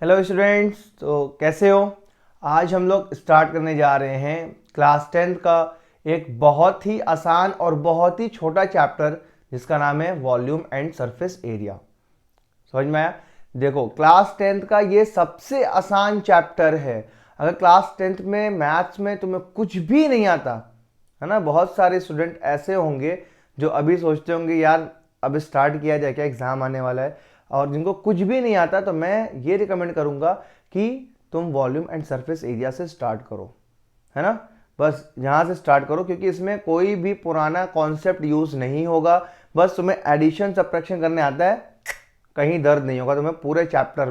Hello students, तो कैसे हो। आज हम लोग स्टार्ट करने जा रहे हैं क्लास 10th का एक बहुत ही आसान और बहुत ही छोटा चैप्टर जिसका नाम है वॉल्यूम एंड सरफेस एरिया। समझ में आया। देखो, क्लास 10th का ये सबसे आसान चैप्टर है। अगर क्लास 10th में मैथ्स में तुम्हें कुछ भी नहीं आता है ना, बहुत सारे स्टूडेंट ऐसे होंगे जो अभी सोचते होंगे यार अब स्टार्ट किया जाए क्या, एग्जाम आने वाला है, और जिनको कुछ भी नहीं आता, तो मैं ये रिकमेंड करूंगा कि तुम वॉल्यूम एंड सरफेस एरिया से स्टार्ट करो, है ना। बस यहाँ से स्टार्ट करो क्योंकि इसमें कोई भी पुराना कॉन्सेप्ट यूज नहीं होगा। बस तुम्हें एडिशन सब्ट्रैक्शन करने आता है, कहीं दर्द नहीं होगा तुम्हें पूरे चैप्टर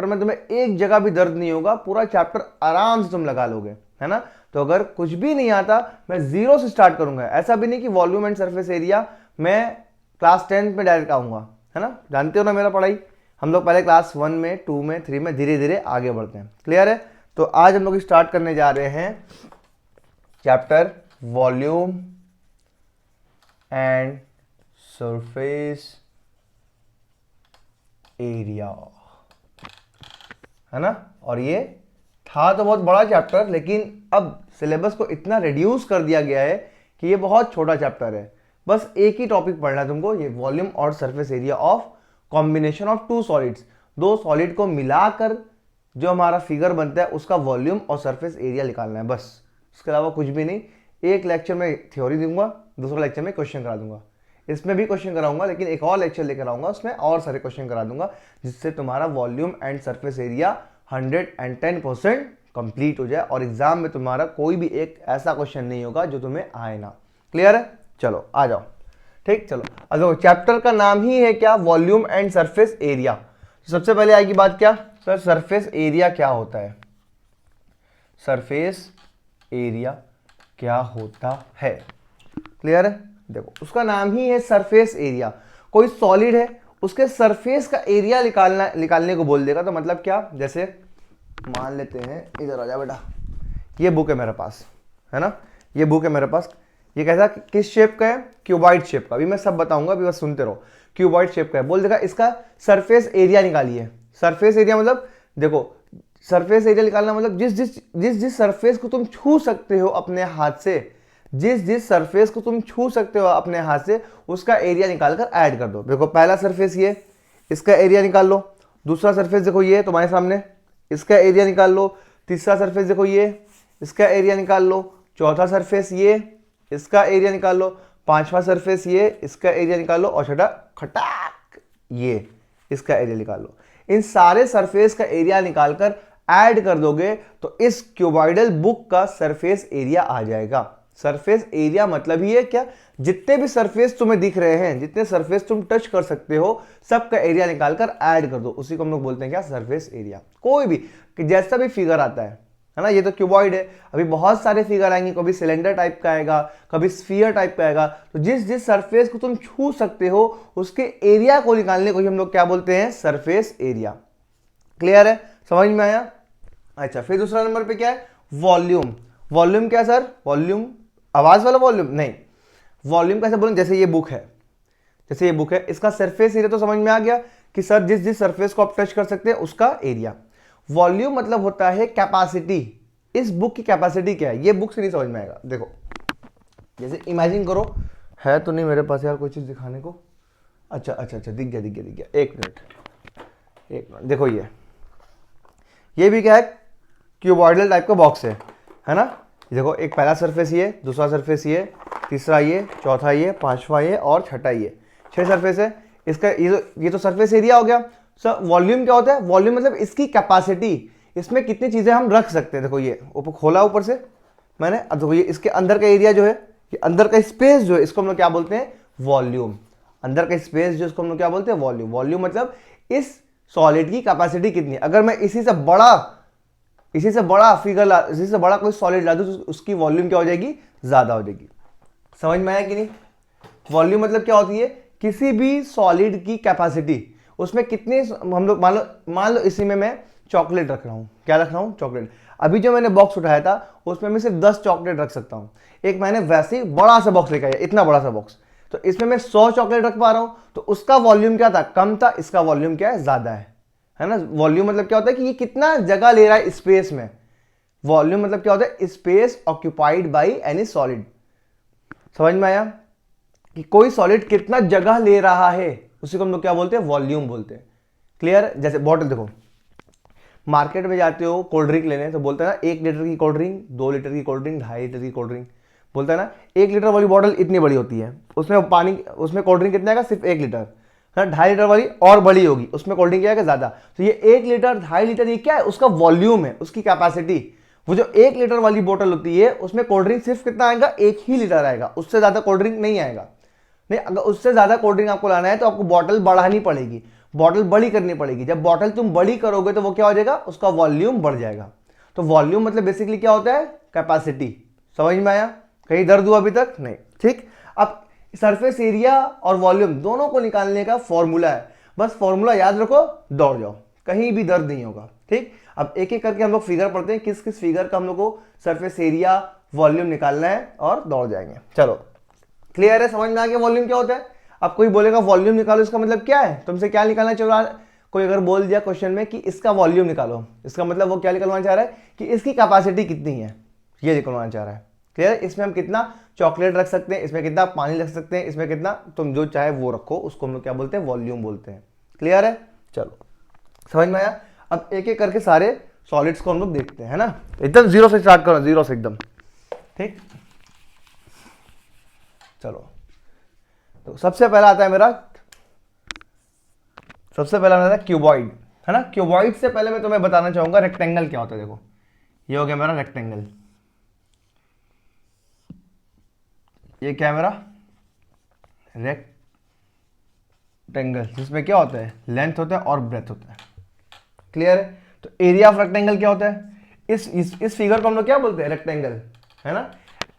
में तुम्हें एक जगह भी दर्द नहीं होगा। पूरा चैप्टर आराम से तुम लगा लोगे, है ना। तो अगर कुछ भी नहीं आता, मैं जीरो से स्टार्ट करूंगा। ऐसा भी नहीं कि वॉल्यूम एंड सरफेस एरिया मैं क्लास 10th में डायरेक्ट आऊंगा, है ना। जानते हो ना मेरा पढ़ाई, हम लोग पहले क्लास 1 में 2 में 3 में धीरे धीरे आगे बढ़ते हैं। क्लियर है। तो आज हम लोग स्टार्ट करने जा रहे हैं chapter volume and surface area, है ना। और ये था तो बहुत बड़ा चैप्टर, लेकिन अब सिलेबस को इतना रिड्यूस कर दिया गया है कि ये बहुत छोटा चैप्टर है। बस एक ही टॉपिक पढ़ना है तुमको, ये वॉल्यूम और surface area of combination of two solids. दो सॉलिड को मिलाकर जो हमारा फिगर बनता है उसका वॉल्यूम और सरफेस एरिया निकालना है, बस। उसके अलावा कुछ भी नहीं। एक लेक्चर में थ्योरी दूंगा, दूसरा लेक्चर में क्वेश्चन करा दूंगा। इसमें भी क्वेश्चन कराऊंगा, लेकिन एक और लेक्चर लेकर आऊंगा, उसमें और सारे क्वेश्चन करा दूंगा, जिससे तुम्हारा volume and surface area 110% complete हो जाए और एग्जाम में तुम्हारा कोई भी एक ऐसा क्वेश्चन नहीं होगा जो तुम्हें आए ना। क्लियर है। चलो आ जाओ। ठीक, चलो। अब देखो, चैप्टर का नाम ही है क्या, वॉल्यूम एंड सरफेस एरिया। सबसे पहले आएगी बात क्या, सर सरफेस एरिया क्या होता है। सरफेस एरिया क्या होता है, क्लियर है। देखो, उसका नाम ही है सरफेस एरिया। कोई सॉलिड है, उसके सरफेस का एरिया निकालने को बोल देगा, तो मतलब क्या, जैसे मान लेते हैं, इधर आ जा बेटा, ये बुक है मेरे पास, है ना। ये बुक है मेरे पास, ये कैसा किस शेप का है, क्यूबॉइड शेप का। अभी मैं सब बताऊंगा, अभी बस सुनते रहो। क्यूबॉइड शेप का है, बोल देगा इसका सरफेस एरिया निकालिए। सरफेस एरिया मतलब, देखो, सरफेस एरिया निकालना मतलब जिस सरफेस को तुम छू सकते हो अपने हाथ से, जिस सरफेस को तुम छू सकते हो अपने हाथ से, उसका एरिया निकालकर ऐड कर दो। देखो, पहला सरफेस ये, इसका एरिया निकाल लो। दूसरा सरफेस देखो ये तुम्हारे सामने, इसका एरिया निकाल लो। तीसरा सरफेस देखो ये, इसका एरिया निकाल लो। चौथा सरफेस ये, इसका एरिया निकाल लो। पांचवा सरफेस ये, इसका एरिया निकाल लो। और छठा खटाक ये, इसका एरिया निकाल लो। इन सारे सरफेस का एरिया निकालकर ऐड कर दोगे तो इस क्यूबॉइडल बुक का सरफेस एरिया आ जाएगा। सरफेस एरिया मतलब ही है क्या, जितने भी सरफेस तुम्हें दिख रहे हैं, जितने सरफेस तुम टच कर सकते हो, सबका एरिया निकालकर ऐड कर दो, उसी को हम लोग बोलते हैं क्या, सरफेस एरिया। कोई भी जैसा भी फिगर आता है ना, ये तो क्यूबॉइड है, अभी बहुत सारे फिगर आएंगे, कभी सिलेंडर टाइप का आएगा, कभी स्फीयर टाइप का आएगा। तो जिस सरफेस को तुम छू सकते हो उसके एरिया को निकालने को ही हम लोग क्या बोलते हैं, सरफेस एरिया। क्लियर है, समझ में आया। अच्छा, फिर दूसरा नंबर पे क्या है, वॉल्यूम। वॉल्यूम क्या सर, वॉल्यूम आवाज वाला वॉल्यूम नहीं। वॉल्यूम कैसे बोलें, जैसे ये बुक है, जैसे ये बुक है, इसका सरफेस एरिया तो समझ में आ गया कि सर जिस सरफेस को आप टच कर सकते हैं उसका एरिया। वॉल्यूम मतलब होता है कैपेसिटी। इस बुक की कैपेसिटी क्या है, ये बुक से नहीं समझ में आएगा। देखो, जैसे इमेजिन करो, है तो नहीं मेरे पास यार कोई चीज दिखाने को। अच्छा अच्छा अच्छा, दिख गया। एक मिनट, देखो ये भी क्या है, क्यूबॉइडल टाइप का बॉक्स है ना। देखो, एक पहला सरफेस ये, दूसरा सरफेस ये, तीसरा ये, चौथा ये, पांचवा ये और छठा ये, 6 सरफेस है। इसका ये तो सरफेस एरिया हो गया। सर वॉल्यूम क्या होता है, वॉल्यूम मतलब इसकी कैपेसिटी, इसमें कितनी चीजें हम रख सकते हैं। देखो, ये ऊपर खोला ऊपर से मैंने, अब देखो ये इसके अंदर का एरिया जो है, ये अंदर का स्पेस जो है, इसको हम लोग क्या बोलते हैं, वॉल्यूम। अंदर का स्पेस जो, इसको हम लोग क्या बोलते हैं, वॉल्यूम। वॉल्यूम मतलब इस सॉलिड की कैपेसिटी कितनी है। अगर मैं इसी से बड़ा फिगर इसी से बड़ा कोई सॉलिड ला दूं तो उसकी वॉल्यूम क्या हो जाएगी, ज्यादा हो जाएगी। समझ में आया कि नहीं। वॉल्यूम मतलब क्या होती है, किसी भी सॉलिड की कैपेसिटी, उसमें कितने, हम लोग मान लो इसी में मैं चॉकलेट रख रहा हूं। क्या रख रहा हूं, चॉकलेट। अभी जो मैंने बॉक्स उठाया था उसमें मैं सिर्फ 10 चॉकलेट रख सकता हूं। एक मैंने वैसे ही बड़ा सा बॉक्स लेकर आया, इतना बड़ा सा बॉक्स, तो इसमें मैं 100 चॉकलेट रख पा रहा हूं। तो उसका वॉल्यूम क्या था, कम था, इसका वॉल्यूम क्या है, ज्यादा है है ना। वॉल्यूम मतलब क्या होता है कि ये कितना जगह ले रहा है स्पेस में। वॉल्यूम मतलब क्या होता है, space occupied by any solid. समझ में आया कि कोई सॉलिड कितना जगह ले रहा है, उसी को हम लोग क्या बोलते हैं, वॉल्यूम बोलते हैं। क्लियर। जैसे बॉटल देखो, मार्केट में जाते हो कोल्ड ड्रिंक लेने तो बोलते हैं ना 1 लीटर की कोल्ड ड्रिंक, 2 लीटर की कोल्ड ड्रिंक, 2.5 लीटर की कोल्ड ड्रिंक, बोलता है ना। 1 लीटर वाली बॉटल इतनी बड़ी होती है, उसमें पानी, उसमें कोल्ड ड्रिंक कितना आएगा, सिर्फ 1 लीटर। 2.5 लीटर वाली और बड़ी होगी, उसमें कोल्ड ड्रिंक क्या आएगा, ज्यादा। तो ये 1 लीटर 2.5 लीटर, ये क्या है, उसका वॉल्यूम है, उसकी कैपेसिटी। वो जो 1 लीटर वाली बोतल होती है उसमें कोल्ड ड्रिंक सिर्फ कितना आएगा, 1 ही लीटर आएगा, उससे ज्यादा कोल्ड ड्रिंक नहीं आएगा। नहीं, अगर उससे ज्यादा कोल्ड ड्रिंक आपको लाना है तो आपको बॉटल बढ़ानी पड़ेगी, बॉटल बड़ी करनी पड़ेगी। जब बॉटल तुम बड़ी करोगे तो वो क्या हो जाएगा, उसका वॉल्यूम बढ़ जाएगा। तो वॉल्यूम मतलब बेसिकली क्या होता है, कैपेसिटी। समझ में आया, कहीं दर्द हुआ अभी तक नहीं, ठीक। अब सरफेस एरिया और वॉल्यूम दोनों को निकालने का फॉर्मूला है, बस फॉर्मूला याद रखो, दौड़ जाओ, कहीं भी दर्द नहीं होगा, ठीक। अब एक एक करके हम लोग फिगर पढ़ते हैं, किस किस फिगर का हम लोग को सरफेस एरिया वॉल्यूम निकालना है, और दौड़ जाएंगे। चलो क्लियर है, समझ में आ गया वॉल्यूम क्या होता है। अब कोई बोलेगा वॉल्यूम निकालो, इसका मतलब क्या है, तुमसे क्या निकालना चाह रहा है। कोई अगर बोल दिया क्वेश्चन में कि इसका वॉल्यूम निकालो, इसका मतलब वो क्या निकलवाना चाह रहा है कि इसकी कैपेसिटी कितनी है, ये निकलवाना चाह रहा है। क्लियर है, इसमें हम कितना चॉकलेट रख सकते हैं, इसमें कितना पानी रख सकते हैं, इसमें कितना, तुम जो चाहे वो रखो, उसको हम लोग क्या बोलते हैं, वॉल्यूम बोलते हैं। क्लियर है, चलो समझ में आया। अब एक एक करके सारे सॉलिड्स को हम लोग देखते हैं, है ना। एकदम जीरो से स्टार्ट करो, जीरो से एकदम, ठीक। चलो तो सबसे पहला आता है मेरा, सबसे पहला मेरा क्यूबॉइड, है ना। क्यूबॉइड से पहले मैं तुम्हें बताना चाहूंगा रेक्टेंगल क्या होता है। देखो ये हो गया मेरा रेक्टेंगल, ये क्या है मेरा रेक्टेंगल, जिसमें क्या होता है, लेंथ होता है और ब्रेथ होता है। क्लियर है। तो एरिया ऑफ रेक्टेंगल क्या होता है, इस फिगर को हम लोग क्या बोलते हैं, रेक्टेंगल, है ना।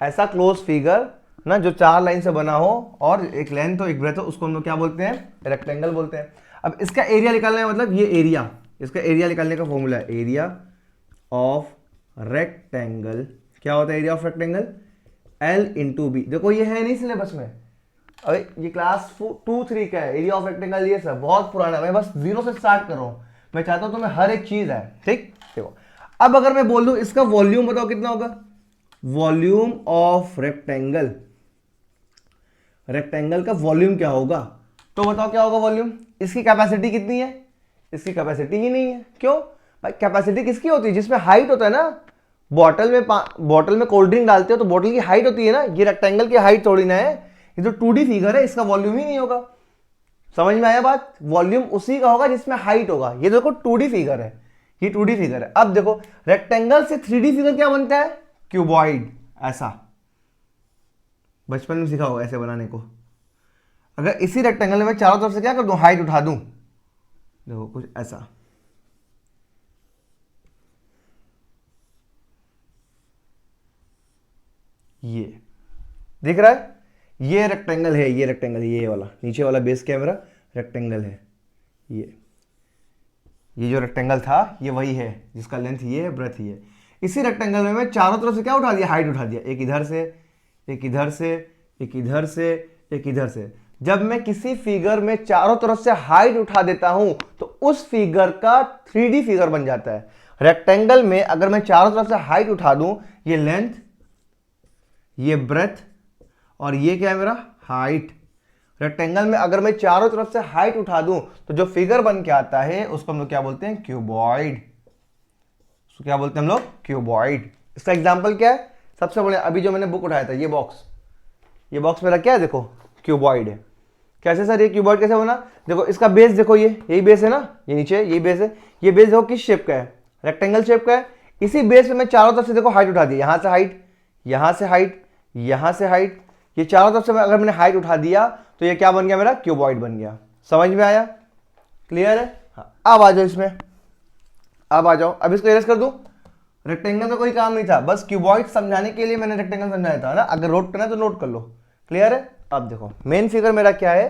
ऐसा क्लोज फिगर ना जो 4 लाइन से बना हो और एक लेंथ हो एक ब्रेथ हो, उसको हम लोग क्या बोलते हैं, रेक्टेंगल बोलते हैं। अब इसका एरिया निकालना है, मतलब ये एरिया, इसका एरिया निकालने का फॉर्मूला है एरिया ऑफ रेक्टेंगल। क्या होता है area of rectangle, L into b. देखो ये है नहीं सिलेबस में, अरे ये क्लास 2-3 का है, एरिया ऑफ रेक्टेंगल ये सब बहुत पुराना है, मैं बस जीरो से स्टार्ट कर रहा हूं, मैं चाहता हूं तुम्हें हर एक चीज है, ठीक। देखो अब अगर मैं बोल दूं इसका वॉल्यूम बताओ कितना होगा, वॉल्यूम ऑफ रेक्टेंगल, रेक्टेंगल का वॉल्यूम क्या होगा, तो बताओ क्या होगा वॉल्यूम। इसकी कैपेसिटी कितनी है, इसकी कैपेसिटी ही नहीं है। क्यों भाई, कैपेसिटी किसकी होती है, जिसमें हाइट होता है ना। बॉटल में कोल्ड ड्रिंक डालते हो तो बॉटल की हाइट होती है ना, ये रेक्टेंगल की हाइट थोड़ी ना है, ये तो 2D फिगर है, इसका वॉल्यूम ही नहीं होगा। समझ में आया बात, वॉल्यूम उसी का होगा जिसमें हाइट होगा। ये देखो 2D फिगर है, ये 2D फिगर है। अब देखो रेक्टेंगल से 3D फिगर क्या बनता है, क्यूबॉइड। ऐसा बचपन में सीखा होगा ऐसे बनाने को। अगर इसी रेक्टेंगल में मैं चारों तरफ से क्या कर दूं, हाइट उठा दूं, देखो कुछ ऐसा, ये दिख रहा है, ये रेक्टेंगल है, ये रेक्टेंगल, ये वाला नीचे वाला बेस क्या है मेरा, रेक्टेंगल है। ये जो रेक्टेंगल था ये वही है जिसका लेंथ ये है, ब्रेथ ये है। इसी रेक्टेंगल में मैं चारों तरफ से क्या उठा दिया, हाइट उठा दिया, एक इधर से, एक इधर से, एक इधर से, एक इधर से। जब मैं किसी फिगर में चारों तरफ से हाइट उठा देता हूं तो उस फिगर का 3D फिगर बन जाता है। रेक्टेंगल में अगर मैं चारों तरफ से हाइट उठा दूं, ये लेंथ, ये ब्रेथ और ये क्या है मेरा हाइट। रेक्टेंगल में अगर मैं चारों तरफ से हाइट उठा दूं तो जो फिगर बन के आता है उसको हम लोग क्या बोलते हैं, क्यूबॉइड। उसको क्या बोलते हैं हम लोग, क्यूबॉइड। इसका एग्जांपल क्या है, सबसे बढ़िया अभी जो मैंने बुक उठाया था, ये बॉक्स मेरा क्या है, देखो क्यूबॉइड है। कैसे सर ये क्यूबॉइड कैसे बना, देखो इसका बेस देखो, ये यही बेस है ना, ये नीचे यही बेस है। ये बेस देखो किस शेप का है, रेक्टेंगल शेप का है। इसी बेस पे मैं चारों तरफ से देखो हाइट उठा दी, यहां से हाइट, यहां से हाइट, यहां से हाइट, ये चारों तरफ से अगर मैंने हाइट उठा दिया तो ये क्या बन गया मेरा, क्यूबॉइड बन गया। समझ में आया, क्लियर है। हाँ, अब आ जाओ इसमें, अब आ जाओ, अब इसको इरेज कर दूं। रेक्टेंगल का कोई काम नहीं था, बस क्यूबॉइड समझाने के लिए मैंने रेक्टेंगल समझाया था ना, अगर नोट करना है तो नोट कर लो। क्लियर है। अब देखो मेन फिगर मेरा क्या है,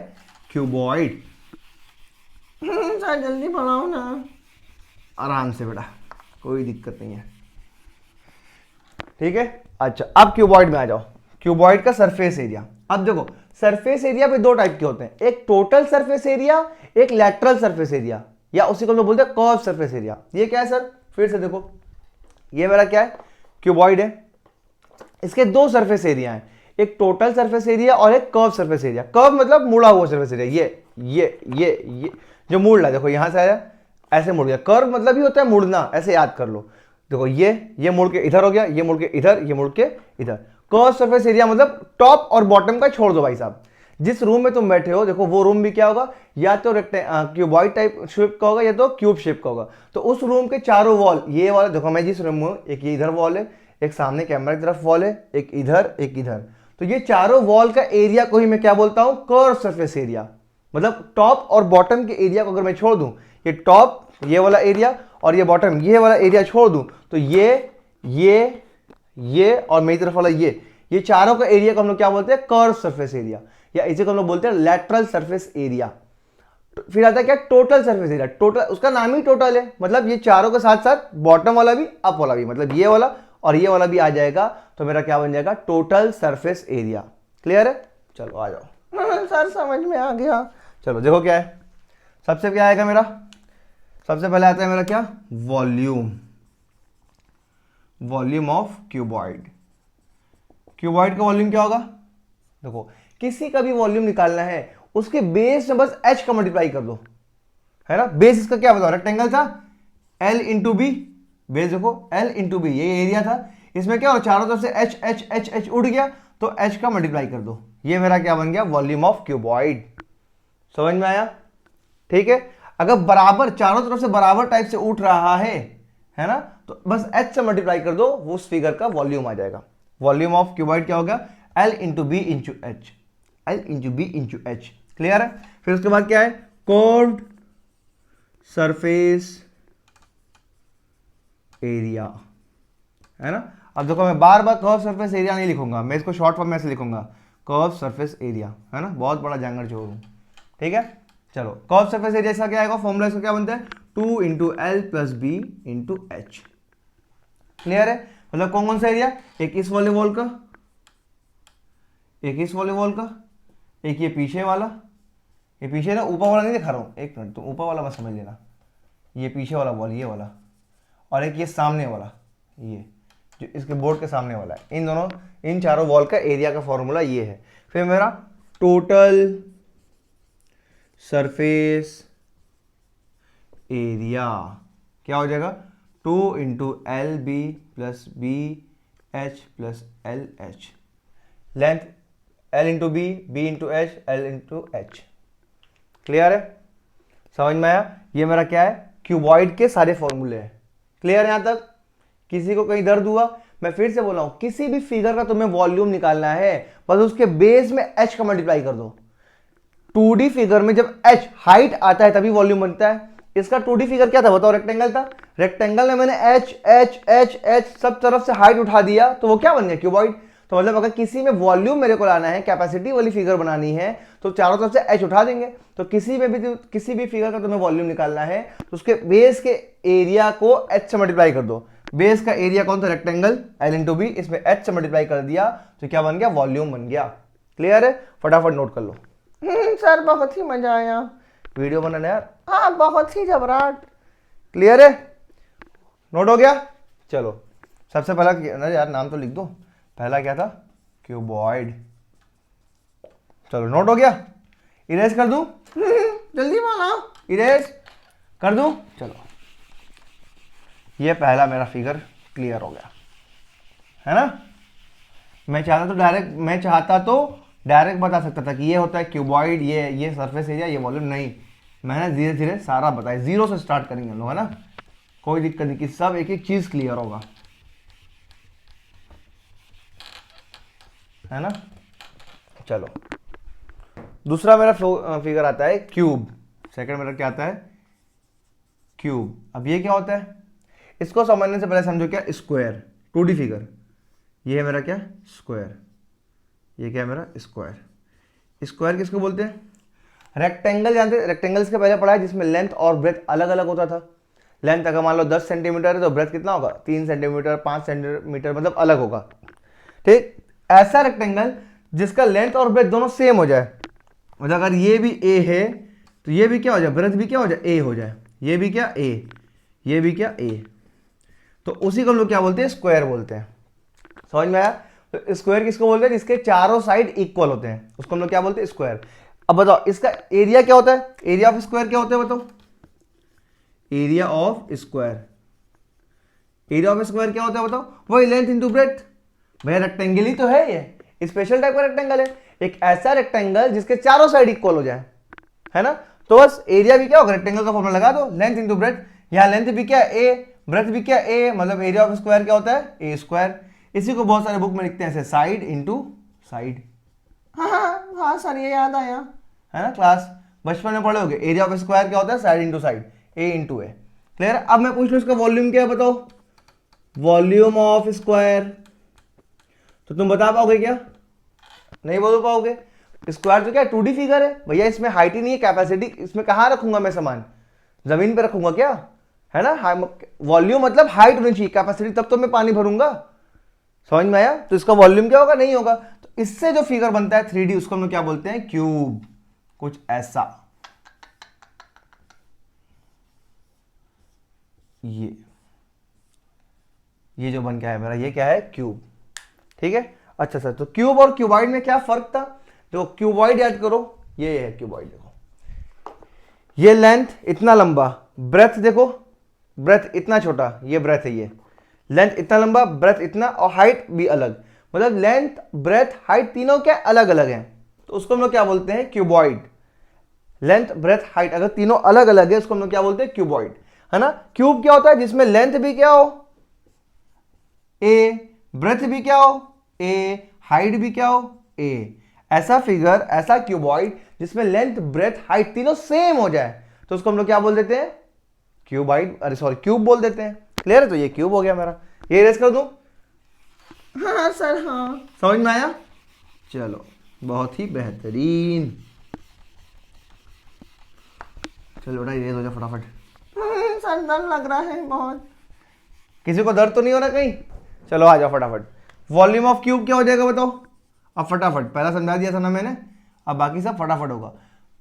क्यूबॉइड। जल्दी बनाओ ना, आराम से बेटा, कोई दिक्कत नहीं है, ठीक है। अच्छा अब क्यूबॉइड में आ जाओ, क्यूबॉइड का सरफेस एरिया। अब देखो सरफेस एरिया पे 2 टाइप के होते हैं, एक टोटल सरफेस एरिया, एक लैटरल सरफेस एरिया। या उसी को हम लोग बोलते हैं कर्व सरफेस एरिया। ये क्या है सर, फिर से देखो, ये मेरा क्या है, क्यूबॉइड है, इसके दो सरफेस एरिया हैं, एक टोटल सरफेस एरिया और एक कर्व सरफेस एरिया। कर्व मतलब मुड़ा हुआ सरफेस एरिया, ये जो मुड़ रहा है, देखो यहां से आया ऐसे मुड़ गया। कर्व मतलब ही होता है मुड़ना, ऐसे याद कर लो। देखो ये मुड़ के इधर हो गया, ये मुड़ के इधर, ये मुड़ के इधर। कर्व सरफेस एरिया मतलब टॉप और बॉटम का छोड़ दो भाई साहब। जिस रूम में तुम बैठे हो, देखो वो रूम भी क्या होगा, या तो क्यूबॉइड टाइप शेप का होगा या तो क्यूब शेप का होगा। तो उस रूम के चारों वॉल, ये वाला देखो मैं जिस रूम में हूं, एक ये इधर वॉल है, एक सामने कैमरा की तरफ वॉल है, एक इधर एक इधर। तो ये चारों वॉल का एरिया को ही मैं क्या बोलता हूं, कर्व सरफेस एरिया। मतलब टॉप और बॉटम के एरिया को अगर मैं छोड़ दूं, ये टॉप ये वाला एरिया और ये बॉटम ये वाला एरिया छोड़ दूं, तो ये और मेरी तरफ वाला ये चारों का एरिया को हम लोग क्या बोलते हैं, कर्व सरफेस एरिया, या इसे को हम लोग बोलते हैं लैटरल सरफेस एरिया। फिर आता है क्या, टोटल सरफेस एरिया। टोटल, उसका नाम ही टोटल है, मतलब ये चारों के साथ साथ बॉटम वाला भी अप वाला भी, मतलब ये वाला और ये वाला भी आ जाएगा, तो मेरा क्या बन जाएगा, टोटल सरफेस एरिया। क्लियर है, चलो आ जाओ। सर समझ में आ गया। चलो देखो क्या है, सबसे क्या आएगा मेरा, सबसे पहले आता है मेरा क्या, volume, volume of cuboid. Cuboid का वॉल्यूम क्या होगा, देखो किसी का भी वॉल्यूम निकालना है, उसके बेस में बस h का मल्टीप्लाई कर दो, है ना। बेस इसका क्या बताओ, रेक्टेंगल था, l इंटू बी, बेस देखो l इंटू बी, ये एरिया था, इसमें क्या हो, चारों तरफ से h h h h उड़ गया, तो h का मल्टीप्लाई कर दो, ये मेरा क्या बन गया, वॉल्यूम ऑफ क्यूबॉइड। समझ में आया, ठीक है। अगर बराबर चारों तरफ से बराबर टाइप से उठ रहा है ना, तो बस h से मल्टीप्लाई कर दो, वो उस फिगर का वॉल्यूम आ जाएगा। वॉल्यूम ऑफ क्यूबॉइड क्या होगा, l into b into h, l into b into h. Clear है। फिर उसके बाद क्या है, कर्व्ड सरफेस एरिया, है ना। अब देखो मैं बार बार कर्व सरफेस एरिया नहीं लिखूंगा, मैं इसको शॉर्ट फॉर्म में ऐसे लिखूंगा, कर्व सरफेस एरिया, है ना, बहुत बड़ा जंगल जोर हूं, ठीक है। चलो कर्व सरफेस एरिया इसका क्या आएगा, फॉर्मूला इसका क्या बनता है, 2 into l plus b into h. Clear है। मतलब कौन कौन सा एरिया, एक इस वाले वॉल का, एक इस वाले वॉल का, एक ये पीछे वाला, ये पीछे ना, ऊपर वाला नहीं दिखा रहा हूँ, एक मिनट, तो ऊपर वाला मत समझ लेना, ये पीछे वाला वॉल ये वाला, और एक ये सामने वाला, ये जो इसके बोर्ड के सामने वाला है। इन दोनों, इन चारों वॉल का एरिया का फॉर्मूला ये है। फिर मेरा टोटल सरफेस एरिया क्या हो जाएगा, 2 into l b plus b h plus l h. Length l into b into h, l into h. Clear है, समझ में आया। ये मेरा क्या है, क्यूबॉइड के सारे फॉर्मूले हैं। क्लियर है यहां तक, किसी को कहीं दर्द हुआ, मैं फिर से बोल रहा हूं, किसी भी फिगर का तुम्हें वॉल्यूम निकालना है, बस उसके बेस में h का मल्टीप्लाई कर दो। 2D फिगर में जब h हाइट आता है तभी वॉल्यूम बनता है। इसका 2D फिगर क्या था बताओ, रेक्टेंगल था, रेक्टेंगल में मैंने h h h h सब तरफ से हाइट उठा दिया, तो वो क्या बन गया, क्यूबॉइड। तो मतलब अगर किसी में वॉल्यूम मेरे को लाना है, कैपेसिटी वाली फिगर बनानी है, तो चारों तरफ से h उठा देंगे। तो किसी भी फिगर का तुम्हें वॉल्यूम निकालना है, तो उसके बेस के एरिया को h से मल्टीप्लाई कर दो। बेस का एरिया कौन था, रेक्टेंगल, l इंटू बी, इसमें h से मल्टीप्लाई कर दिया, तो क्या बन गया, वॉल्यूम बन गया। क्लियर है, फटाफट नोट कर लो। सर बहुत ही मजा आया वीडियो बनाने यार, हाँ बहुत ही घबराहट। क्लियर है, नोट हो गया। चलो सबसे पहला यार नाम तो लिख दो, पहला क्या था, क्यूबॉइड। चलो नोट हो गया, इरेज कर दूं जल्दी बोलो, इरेज कर दूं। चलो ये पहला मेरा फिगर क्लियर हो गया, है ना। मैं चाहता तो डायरेक्ट बता सकता था कि ये होता है क्यूबॉइड, ये सरफेस एरिया, ये वॉल्यूम, नहीं, मैंने धीरे धीरे सारा बताया, जीरो से स्टार्ट करेंगे हम लोग, है ना, कोई दिक्कत नहीं, कि सब एक एक चीज क्लियर होगा, है ना। चलो दूसरा मेरा फिगर आता है क्यूब। सेकंड मेरा क्या आता है, क्यूब। अब ये क्या होता है, इसको समझने से पहले समझो क्या, स्क्वायर, 2D फिगर। ये है मेरा क्या, स्क्वायर, ये क्या है मेरा, स्क्वायर। स्क्वायर किसको बोलते हैं, रेक्टेंगल जानते हैं, रेक्टेंगल इसके पहले पढ़ा है, जिसमें लेंथ और ब्रेथ अलग अलग होता था। लेंथ अगर मान लो 10 सेंटीमीटर है, तो ब्रेथ कितना होगा, 3 सेंटीमीटर 5 सेंटीमीटर, मतलब अलग होगा। ठीक, ऐसा रेक्टेंगल जिसका लेंथ और ब्रेथ दोनों सेम हो जाए, मतलब अगर ये भी ए है तो ये भी क्या हो जाए, ब्रेथ भी क्या हो जाए, ए हो जाए। ये भी क्या ए, ये भी क्या ए, तो उसी को हम लोग क्या बोलते हैं, स्क्वायर बोलते हैं। समझ में आया? तो स्क्वायर किसको बोलते हैं, जिसके चारों साइड इक्वल होते हैं, उसको हम लोग क्या बोलते हैं, स्क्वायर। अब बताओ इसका एरिया क्या होता है, एरिया ऑफ स्क्वायर क्या होता है बताओ, area of square, area of square क्या होता है बताओ, वही लेंथ इंटू ब्रेथ। भैया रेक्टेंगल ही तो है, ये स्पेशल टाइप का रेक्टेंगल है, एक ऐसा रेक्टेंगल जिसके चारों साइड इक्वल हो जाए, है ना। तो बस एरिया भी क्या होगा, रेक्टेंगल का फॉर्मूला लगा दो, लेंथ इंटू ब्रेथ। यहाँ लेंथ भी क्या ए, ब्रेथ भी क्या ए, मतलब एरिया ऑफ स्क्वायर क्या होता है, ए स्क्वायर। इसी को बहुत सारे बुक में लिखते हैं ऐसे, साइड इंटू साइड। हाँ हाँ हाँ सर ये याद आया, है ना, क्लास बचपन में पढ़े होगे, एरिया ऑफ स्क्वायर क्या होता है, साइड इंटू साइड, ए इंटू ए। क्लियर? अब मैं पूछ लूँ इसका वॉल्यूम क्या है बताओ, वॉल्यूम ऑफ स्क्वायर, तो तुम बता पाओगे क्या, नहीं बोल पाओगे। स्क्वायर तो क्या 2D फिगर है भैया, इसमें हाइट ही नहीं है, कैपेसिटी इसमें कहाँ रखूंगा मैं सामान, जमीन पे रखूंगा क्या, है ना। वॉल्यूम मतलब हाइट होनी चाहिए, कैपेसिटी तब तो मैं पानी भरूंगा। समझ में आया? तो इसका वॉल्यूम क्या होगा, नहीं होगा। तो इससे जो फिगर बनता है 3D, उसको हम लोग क्या बोलते हैं, क्यूब, कुछ ऐसा। ये जो बन गया है मेरा, ये क्या है, क्यूब। ठीक है, अच्छा सर, तो क्यूब और क्यूबॉइड में क्या फर्क था, देखो क्यूबॉइड याद करो, ये है क्यूबॉइड, देखो ये लेंथ इतना लंबा, ब्रेथ देखो, ब्रेथ इतना छोटा, ये ब्रेथ है, ये लेंथ इतना लंबा, ब्रेथ इतना, और हाइट भी अलग, मतलब लेंथ ब्रेथ हाइट तीनों क्या अलग अलग हैं, तो उसको हम लोग क्या बोलते हैं, क्यूबॉइड। लेंथ ब्रेथ हाइट अगर तीनों अलग अलग है, उसको हम लोग क्या बोलते हैं, क्यूबॉइड, है ना। क्यूब क्या होता है, जिसमें लेंथ भी क्या हो, ए, ब्रेथ भी क्या हो, ए, हाइट भी क्या हो, ए। ऐसा फिगर, ऐसा क्यूबॉइड जिसमें लेंथ ब्रेथ हाइट तीनों सेम हो जाए, तो उसको हम लोग क्या बोल देते हैं, क्यूबॉइड, अरे सॉरी क्यूब बोल देते हैं। क्लियर है? तो ये क्यूब हो गया मेरा, ये इरेज कर दूं, हाँ सर हाँ, समझ में आया? चलो बहुत ही बेहतरीन, चलो बेटा इरेज हो जाए फटाफट। सर दर्द लग रहा है बहुत, किसी को दर्द तो नहीं हो रहा कहीं, चलो आ जाओ फटाफट। वॉल्यूम ऑफ क्यूब क्या हो जाएगा बताओ, अब फटाफट, पहला समझा दिया था ना मैंने, अब बाकी सब फटाफट होगा।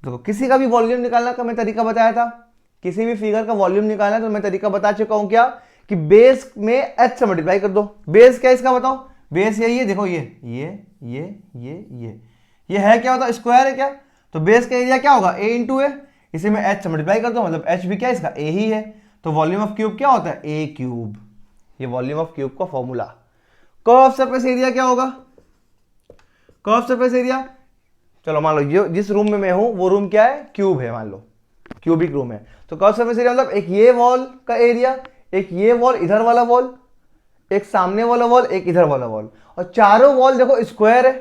देखो किसी का भी वॉल्यूम निकालना का मैं तरीका बताया था, किसी भी फिगर का वॉल्यूम निकालना तो मैं तरीका बता चुका हूं, क्या कि बेस में एच से मल्टीप्लाई कर दो। बेस क्या इसका बताओ, बेस यही है, देखो ये है क्या होता, स्क्वायर है क्या, तो बेस का एरिया क्या होगा, ए इंटू ए, इसे में एच से मल्टीप्लाई कर दो, मतलब एच भी क्या इसका ए ही है, तो वॉल्यूम ऑफ क्यूब क्या होता है, ए क्यूब। ये वॉल्यूम ऑफ क्यूब का फॉर्मूला। कर्व सरफेस एरिया क्या होगा, कर्व सरफेस एरिया, चलो मान लो ये जिस रूम में मैं हूं वो रूम क्या है, क्यूब है, मान लो क्यूबिक रूम है, तो कर्व सरफेस एरिया मतलब एक ये वॉल का एरिया, एक ये वॉल इधर वाला वॉल, एक सामने वाला वॉल, एक इधर वाला वॉल, और चारों वॉल देखो स्क्वायर है।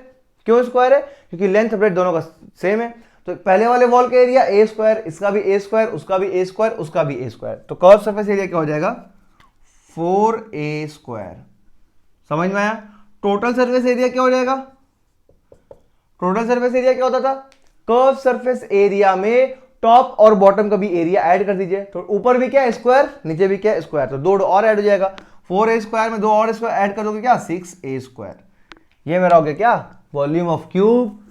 क्यों स्क्वायर है, क्योंकि लेंथ ब्रेथ दोनों का सेम है, तो पहले वाले वॉल का एरिया ए स्क्वायर, इसका भी ए स्क्वायर, उसका भी ए स्क्वायर, उसका भी ए स्क्वायर, तो कर्व सरफेस एरिया क्या हो जाएगा, 4a स्क्वायर। समझ में आया? टोटल सरफेस एरिया क्या हो जाएगा, टोटल सरफेस एरिया क्या होता था, कर्व सरफेस एरिया में टॉप और बॉटम का भी एरिया ऐड कर दीजिए, तो ऊपर भी क्या है स्क्वायर, नीचे भी क्या है स्क्वायर, तो दो और ऐड हो जाएगा, 4a स्क्वायर में दो और स्क्वायर ऐड कर दोगे क्या, 6a स्क्वायर। ये मेरा हो गया क्या, volume of cube,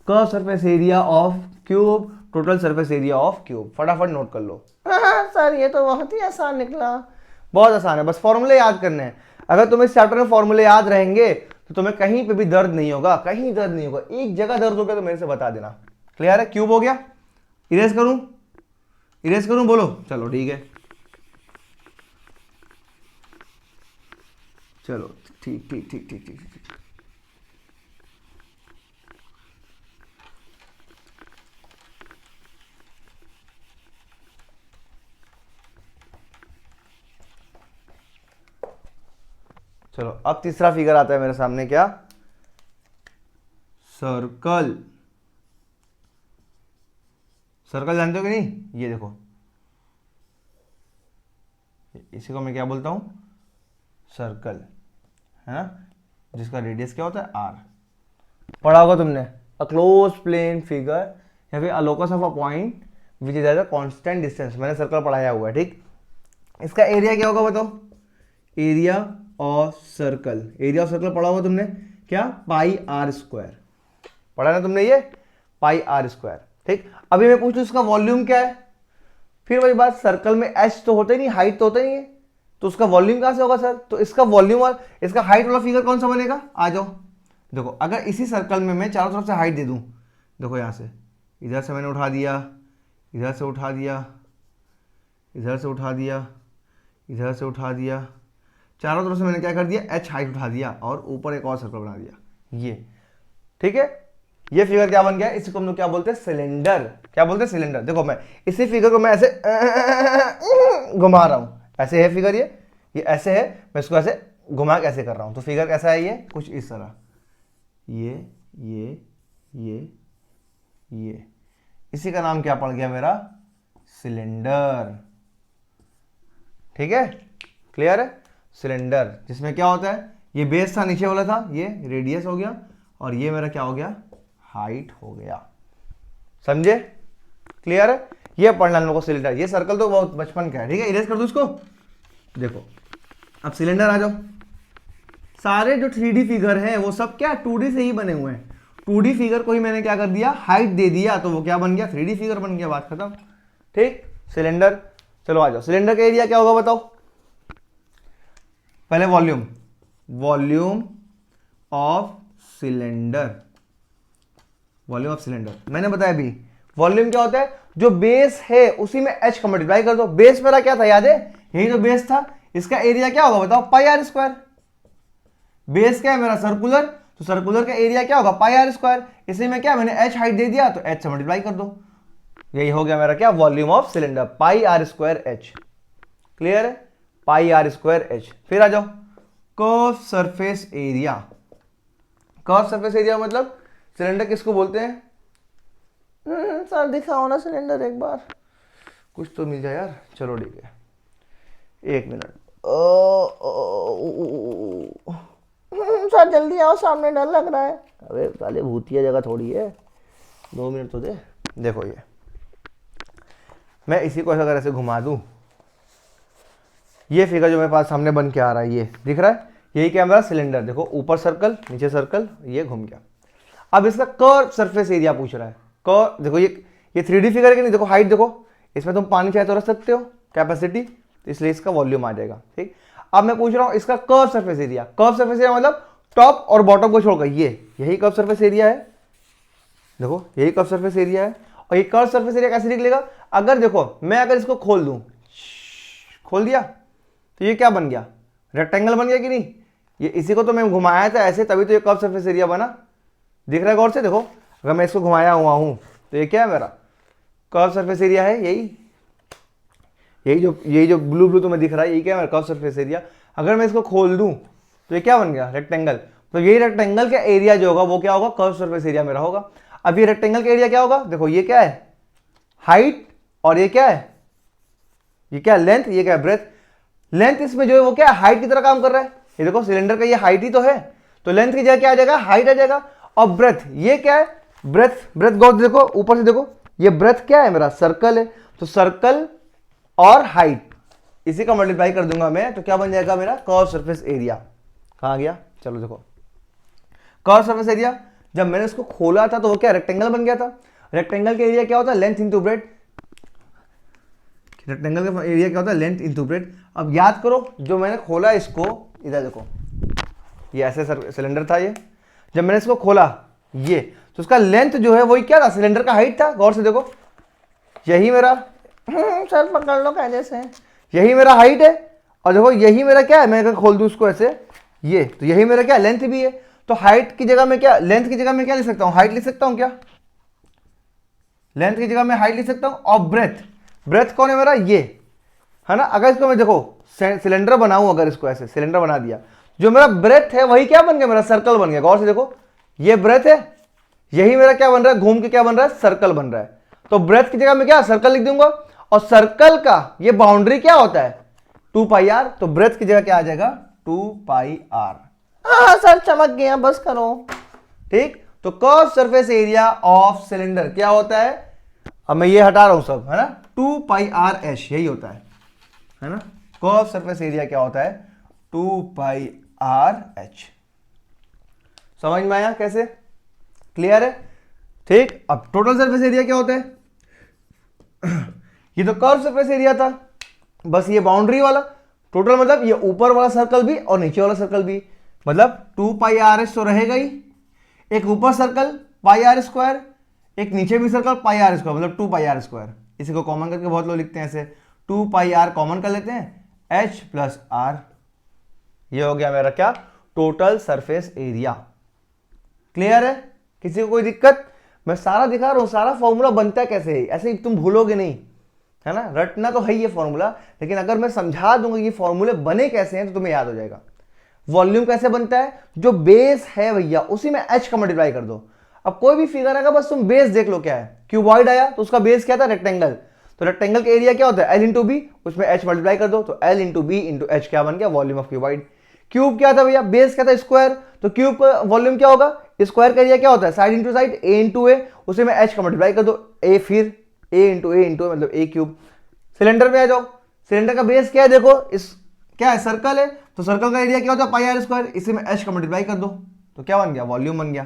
curve surface area of cube, total surface area of cube. फटाफट नोट कर लो। सर ये तो बहुत ही आसान निकला, बहुत आसान है, बस फॉर्मूले याद करने हैं। अगर तुम्हें इस चैप्टर में फॉर्मूले याद रहेंगे तो तुम्हें कहीं पे भी दर्द नहीं होगा, कहीं दर्द नहीं होगा, एक जगह दर्द हो गया तो मेरे से बता देना। क्लियर है? क्यूब हो गया, इरेज करूं, इरेज करूं, बोलो, चलो ठीक है, चलो ठीक ठीक ठीक ठीक ठीक ठीक। चलो अब तीसरा फिगर आता है मेरे सामने, क्या, सर्कल। सर्कल जानते हो कि नहीं, ये देखो, इसी को मैं क्या बोलता हूं, सर्कल, है ना, जिसका रेडियस क्या होता है, आर। पढ़ा होगा तुमने, अ क्लोज प्लेन फिगर या फिर अ locus of a point which is at a constant distance, मैंने सर्कल पढ़ाया हुआ है, ठीक। इसका एरिया क्या होगा बताओ, area of circle, area of circle पढ़ा होगा तुमने, क्या, पाई आर स्क्वायर, पढ़ा ना तुमने ये, पाई आर स्क्वायर, ठीक। अभी मैं पूछूं इसका वॉल्यूम क्या है, फिर वही बात, सर्कल में एच तो होता ही नहीं, हाइट तो होता ही नहीं है, तो उसका वॉल्यूम कहां से होगा सर? तो इसका वॉल्यूम और इसका हाइट वाला फिगर कौन सा बनेगा? आ जाओ देखो, अगर इसी सर्कल में मैं चारों तरफ से हाइट दे दूं, देखो यहां से, इधर से मैंने उठा दिया, इधर से उठा दिया, इधर से उठा दिया, इधर से उठा दिया, चारों तरफ से मैंने क्या कर दिया? एच हाइट उठा दिया और ऊपर एक और सर्कल बना दिया, ये ठीक है। ये फिगर क्या बन गया? इसको हम लोग क्या बोलते हैं? सिलेंडर। क्या बोलते हैं? सिलेंडर। देखो मैं इसी फिगर को मैं ऐसे घुमा रहा हूं, ऐसे है फिगर, ये ऐसे है, मैं इसको ऐसे घुमा के ऐसे कर रहा हूं, तो फिगर कैसा है? ये कुछ इस तरह, ये इसी का नाम क्या पड़ गया मेरा? सिलेंडर। ठीक है, क्लियर है? सिलेंडर, जिसमें क्या होता है? ये बेस था, नीचे वाला था, ये रेडियस हो गया, और ये मेरा क्या हो गया? हाइट हो गया। समझे? क्लियर है? ये पढ़ना हम लोग को सिलेंडर। ये सर्कल तो बहुत बचपन का है, ठीक है, इरेज कर दो इसको। देखो अब सिलेंडर आ जाओ। सारे जो 3D फिगर हैं वो सब क्या 2D से ही बने हुए हैं। 2D फिगर को ही मैंने क्या कर दिया? हाइट दे दिया, तो वो क्या बन गया? 3D फिगर बन गया, बात खत्म। ठीक, सिलेंडर। चलो आ जाओ, सिलेंडर का एरिया क्या होगा बताओ? पहले volume, volume of cylinder, volume of cylinder मैंने बताया भी। वॉल्यूम क्या होता है? जो बेस है उसी में एच का मल्टीप्लाई कर दो। बेस मेरा क्या था याद है? यही तो बेस था। इसका एरिया क्या होगा बताओ? पाई आर स्क्वायर। बेस क्या है मेरा? सर्कुलर, तो सर्कुलर का एरिया क्या होगा? पाई आर स्क्वायर। इसी में क्या मैंने एच हाइट दे दिया, तो एच से मल्टीप्लाई कर दो। यही हो गया मेरा क्या? Volume of cylinder, pi r square h. Clear है? Pi r square h. फिर आ जाओ curve surface area. Curve surface area मतलब सिलेंडर किसको बोलते हैं? सर दिखाओ ना सिलेंडर एक बार, कुछ तो मिल जाए यार। चलो ठीक है, एक मिनट। सर जल्दी आओ, सामने डर लग रहा है। अबे साले भूतिया जगह थोड़ी है, 2 मिनट तो दे। देखो ये मैं इसी को अगर ऐसे घुमा दूं, ये फिगर जो मेरे पास सामने बन के आ रहा है, ये दिख रहा है, यही क्या मेरा सिलेंडर। देखो ऊपर सर्कल, नीचे सर्कल, ये घूम गया। अब इसका कर्व सरफेस एरिया पूछ रहा है। कर्व देखो, ये 3D फिगर है कि नहीं? देखो हाइट देखो, इसमें तुम पानी चाहे तो रख सकते हो, कैपेसिटी, तो इसलिए इसका वॉल्यूम आ जाएगा। ठीक, अब मैं पूछ रहा हूं इसका curve surface area. Curve surface area मतलब टॉप और बॉटम को छोड़कर यही कर्व सरफेस एरिया है। देखो यही कर्व सरफेस एरिया है। और ये कर्व सरफेस एरिया कैसे निकलेगा? अगर देखो मैं अगर इसको खोल दूं, खोल दिया, तो ये क्या बन गया? रेक्टेंगल बन गया कि नहीं? ये इसी को तो मैं घुमाया था ऐसे, तभी तो ये कर्व सरफेस एरिया बना। दिख रहा है गौर से? देखो अगर मैं इसको घुमाया हुआ हूं, तो ये क्या है मेरा? कर्व सरफेस एरिया है। यही जो ब्लू ब्लू तुम्हें दिख रहा है, यही क्या है मेरा? Curve surface area. अगर मैं इसको खोल दूं, तो ये क्या बन गया? रेक्टेंगल। तो यही रेक्टेंगल का एरिया जो होगा वो क्या होगा? कर्व सरफेस एरिया मेरा होगा। अब ये रेक्टेंगल का एरिया क्या होगा? देखो ये क्या है? हाइट, और ये क्या है? ये क्या? लेंथ। ये क्या? ब्रेथ। लेंथ इसमें जो है वो क्या है? हाइट की तरह काम कर रहा है। ये देखो सिलेंडर का ये हाइट ही तो है, तो लेंथ की जगह क्या आ जाएगा? हाइट आ जाएगा। और ब्रेथ, ये क्या है? ब्रेथ। ब्रेथ गौर देखो, ऊपर से देखो, ये ब्रेथ क्या है मेरा? सर्कल है। तो सर्कल और हाइट, इसी का मल्टीप्लाई कर दूंगा मैं, तो क्या बन जाएगा मेरा? Curve surface area. कहां गया? चलो देखो, कर्व सरफेस एरिया जब मैंने इसको खोला था तो वो क्या? रेक्टेंगल बन गया था। रेक्टेंगल का एरिया क्या होता है? Length into breadth. रेक्टेंगल का एरिया क्या होता है? Length into breadth. अब याद करो, जो मैंने खोला इसको, इधर देखो, ये ऐसे सिलेंडर था, ये जब मैंने इसको खोला ये, तो उसका लेंथ जो है वही क्या था? सिलेंडर का हाइट था। गौर से देखो, यही मेरा सर पकड़ लो कैसे से, यही मेरा हाइट है। और देखो यही मेरा क्या है? मैं अगर खोल दूं उसको ऐसे, ये तो यही मेरा क्या? लेंथ भी है। तो हाइट की जगह में क्या? लेंथ की जगह में क्या लिख सकता हूं? हाइट लिख सकता हूं क्या? लेंथ की जगह में हाइट लिख सकता हूं। और ब्रेथ, ब्रेथ कौन है मेरा? ये है ना। अगर इसको मैं देखो सिलेंडर बनाऊं, अगर इसको ऐसे सिलेंडर बना दिया, जो मेरा ब्रेथ है वही क्या बन गया? मेरा सर्कल बन गया। गौर से देखो, ये ब्रेथ है, यही मेरा क्या बन रहा है? घूम के क्या बन रहा है? सर्कल बन रहा है। तो ब्रेथ की जगह में क्या? सर्कल लिख दूंगा। और सर्कल का ये बाउंड्री क्या होता है? 2 पाई आर। तो ब्रेथ की जगह क्या आ जाएगा? 2 पाई आर। हाँ सर चमक गया, बस करो। ठीक, तो curve surface area of cylinder क्या होता है? अब मैं ये हटा रहा हूं सब, है ना, 2 पाई आर एच, यही होता है ना। कर्व सरफेस एरिया क्या होता है? 2 पाई आर एच। समझ में आया कैसे? क्लियर है? ठीक, अब टोटल सरफेस एरिया क्या होता है? ये तो कर्व सरफेस एरिया था, बस ये बाउंड्री वाला टोटल, मतलब ये ऊपर वाला सर्कल भी और नीचे वाला सर्कल भी, मतलब 2πr तो रहेगा ही, एक ऊपर सर्कल πr², एक नीचे भी सर्कल πr², मतलब 2πr²। इसी को कॉमन करके बहुत लोग लिखते हैं ऐसे, 2πr कॉमन कर लेते हैं, h + r। ये हो गया मेरा क्या, टोटल सरफेस एरिया। क्लियर है? किसी को कोई दिक्कत? मैं सारा दिखा रहा हूं, सारा फॉर्मूला बनता है कैसे है, ऐसे तुम भूलोगे नहीं, है ना। रटना तो है ये फॉर्मूला, लेकिन अगर मैं समझा दूंगा ये फॉर्मूले बने कैसे हैं तो तुम्हें याद हो जाएगा। वॉल्यूम कैसे बनता है, जो बेस है भैया उसी में h का मल्टीप्लाई कर दो। अब कोई भी फिगर आएगा, बस तुम बेस देख लो क्या है। क्यूबॉइड आया तो उसका बेस क्या था, रेक्टेंगल, तो रेक्टेंगल का एरिया क्या होता है, l × b, उसमें h मल्टीप्लाई कर दो, तो l × b × h क्या बन गया, वॉल्यूम ऑफ क्यूबॉइड। क्यूब क्या था भैया, बेस क्या था, स्क्वायर, तो क्यूब का वॉल्यूम क्या होगा, स्क्वायर का एरिया क्या होता है, साइड × साइड, a × a, उसे में h का मल्टीप्लाई कर दो, a फिर a × a × मतलब a क्यूब। सिलेंडर पे आ जाओ, सिलेंडर का बेस क्या है, देखो इस क्या है, सर्कल है, तो सर्कल का एरिया क्या होता है, πr², इसी में h का मल्टीप्लाई कर दो, तो क्या बन गया, वॉल्यूम बन गया।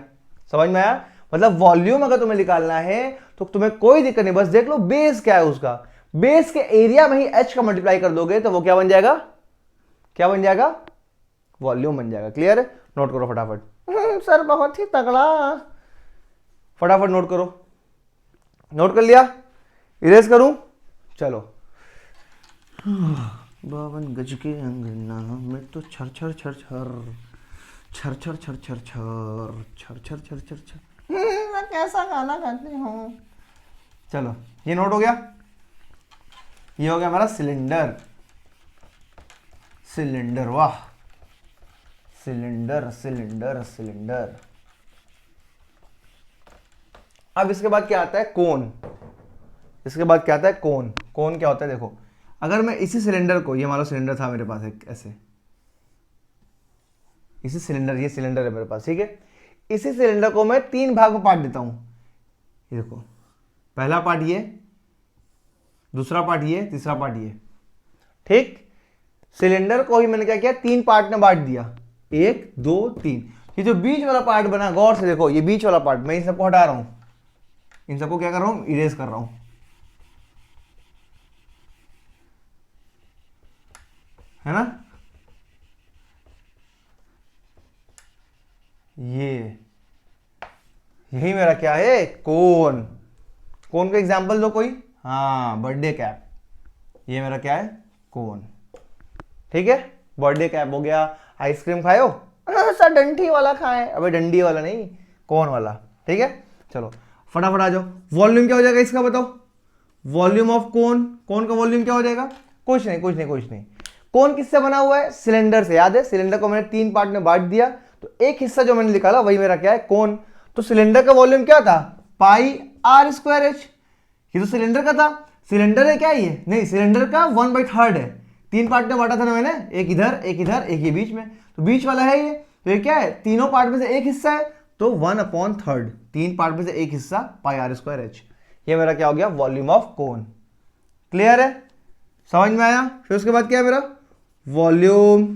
समझ में आया? मतलब वॉल्यूम अगर तुम्हें निकालना है तो तुम्हें कोई दिक्कत नहीं, बस देख लो बेस क्या है उसका, बेस के एरिया में ही h का मल्टीप्लाई कर दोगे तो वो क्या बन जाएगा, क्या बन जाएगा, वॉल्यूम बन जाएगा। क्लियर है? नोट करो फटाफट। सर बहुत ही तगड़ा, फटाफट नोट करो। नोट कर लिया? इरेज करूं? चलो। 52 गज के अंगना में तो छर छर छर छर छर छर छर छर छर छर छर छर छर छर, मैं कैसा गाना गाती हूँ। चलो ये नोट हो गया, ये हो गया हमारा सिलेंडर। सिलेंडर, वाह, सिलेंडर सिलेंडर सिलेंडर। अब इसके बाद क्या आता है, कोन। इसके बाद क्या आता है, कोन। कोन क्या होता है, देखो अगर मैं इसी सिलेंडर को, ये मान लो सिलेंडर था मेरे पास एक ऐसे, इसी सिलेंडर, ये सिलेंडर है मेरे पास, ठीक है, इसी सिलेंडर को मैं 3 भाग में बांट देता हूं। ये देखो, पहला पार्ट ये, दूसरा पार्ट ये, तीसरा पार्ट ये, ठीक। सिलेंडर को ही मैंने क्या किया, 3 पार्ट में बांट दिया, 1 2 3। ये जो बीच वाला पार्ट बना, गौर से देखो, ये बीच वाला पार्ट, मैं इन सबको हटा रहा हूं, इन सबको क्या कर रहा हूं, इरेज कर रहा हूं, है ना। यही मेरा क्या है, कोन। कोन का एग्जांपल दो कोई, हाँ, बर्थडे कैप, ये मेरा क्या है, कोन। ठीक है, बर्थडे कैप हो गया। आइसक्रीम खाए हो, सर डंडी वाला खाए, अबे डंडी वाला नहीं, कोन वाला, ठीक है। चलो फटाफट आ जाओ, वॉल्यूम क्या हो जाएगा इसका बताओ, वॉल्यूम ऑफ कोन। कोन का वॉल्यूम क्या हो जाएगा, कुछ नहीं कुछ नहीं कुछ नहीं। कोन किससे बना हुआ है, सिलेंडर से, याद है, सिलेंडर को मैंने 3 पार्ट में बांट दिया, तो एक हिस्सा जो मैंने निकाला वही मेरा क्या है, कोन। तो सिलेंडर का वॉल्यूम क्या था, πr²h। ये तो सिलेंडर का था, सिलेंडर है क्या ये, नहीं, सिलेंडर का 1/3 है, 3 पार्ट में बांटा था ना मैंने, एक इधर एक इधर एक ये बीच में, तो बीच वाला है ये, तो ये क्या है, तीनों पार्ट में से एक हिस्सा है, तो 1/3, 3 पार्ट में से एक हिस्सा πr²h। ये मेरा क्या हो गया, वॉल्यूम ऑफ कोन। क्लियर है, समझ में आया। फिर उसके बाद क्या है मेरा, वॉल्यूम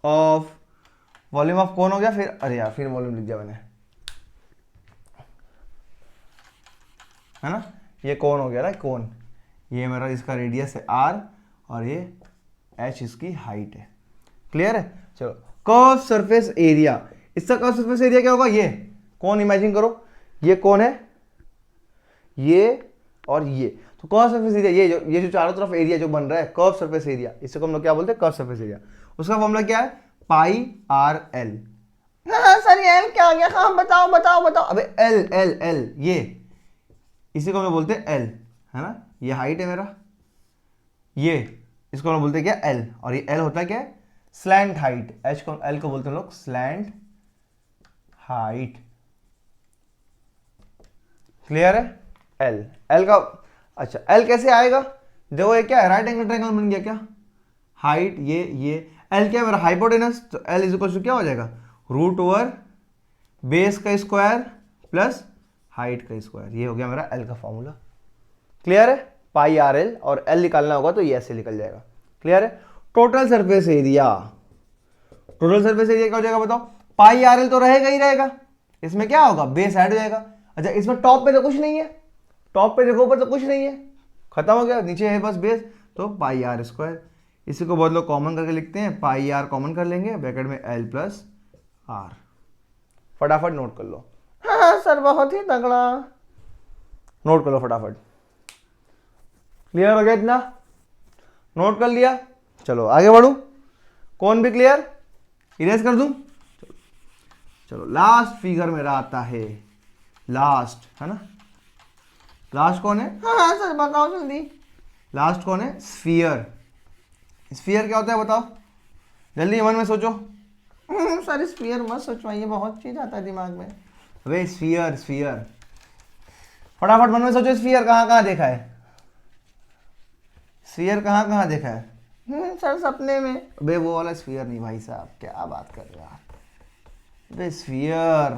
ऑफ कोन हो गया। फिर अरे यार, फिर वॉल्यूम लिख दिया मैंने, है ना, ये कोन हो गया ना, कोन, ये मेरा इसका रेडियस है r और ये h इसकी हाइट है। क्लियर है। चलो, कर्व सरफेस एरिया, इसका कर्व सरफेस एरिया क्या होगा, ये कोन इमेजिन करो, ये कोन है, ये और ये, तो कर्व सरफेस एरिया, ये जो चारों तरफ एरिया जो बन रहा है, कर्व सरफेस एरिया, इसको हम लोग क्या बोलते हैं, कर्व सरफेस एरिया। उसका फॉर्मूला क्या है, πr_l। सर ये l क्या आ गया, हाँ बताओ बताओ बताओ, अबे l, ये इसी को हम लोग बोलते हैं l, है ना, ये हाइट है मेरा, ये इसको हम लोग बोलते हैं क्या, l, और ये l होता है क्या, स्लैंट हाइट, h को, l को बोलते हैं लोग स्लैंट हाइट। क्लियर है। l का, अच्छा l कैसे आएगा, देखो ये क्या है, राइट एंगल ट्रायंगल बन गया क्या, हाइट ये l क्या है मेरा, हाइपोटेनस, तो l इज इक्वल टू क्या हो जाएगा, √, बेस का स्क्वायर प्लस हाइट का स्क्वायर। ये हो गया मेरा l का फॉर्मूला। क्लियर है, πr_l, और l निकालना होगा तो ये ऐसे निकल जाएगा। क्लियर है। Total surface area, total surface area क्या हो जाएगा बताओ, πr_l तो रहेगा ही रहेगा, इसमें क्या होगा, बेस ऐड हो जाएगा। अच्छा, इसमें टॉप पे तो कुछ नहीं है, टॉप पे देखो ऊपर तो कुछ नहीं है, खत्म हो गया, नीचे है बस बेस, तो पाई आर स्क्वायर। इसी को बहुत लोग कॉमन करके लिखते हैं, पाई आर कॉमन कर लेंगे, ब्रैकेट में एल प्लस आर। फटाफट नोट कर लो। हाँ सर बहुत ही तगड़ा, नोट कर लो फटाफट। क्लियर हो गया इतना? नोट कर लिया? चलो आगे बढ़ू। कौन भी क्लियर? इरेज कर दूं? चलो लास्ट फिगर मेरा आता है, लास्ट है ना। लास्ट कौन है? हाँ सर बताओ जल्दी। लास्ट कौन है? स्फीयर। स्फीयर क्या होता है बताओ जल्दी, मन में सोचो। सर स्फीयर मत सोचवाइए, बहुत चीज आता है दिमाग में। अबे स्फीयर, स्फीयर फटाफट मन में सोचो। स्फीयर कहाँ कहाँ देखा है? स्फीयर कहाँ कहाँ देखा है? सर सपने में। अबे वो वाला स्फीयर नहीं भाई साहब, क्या बात कर रहे हो आप। अबे स्फीयर,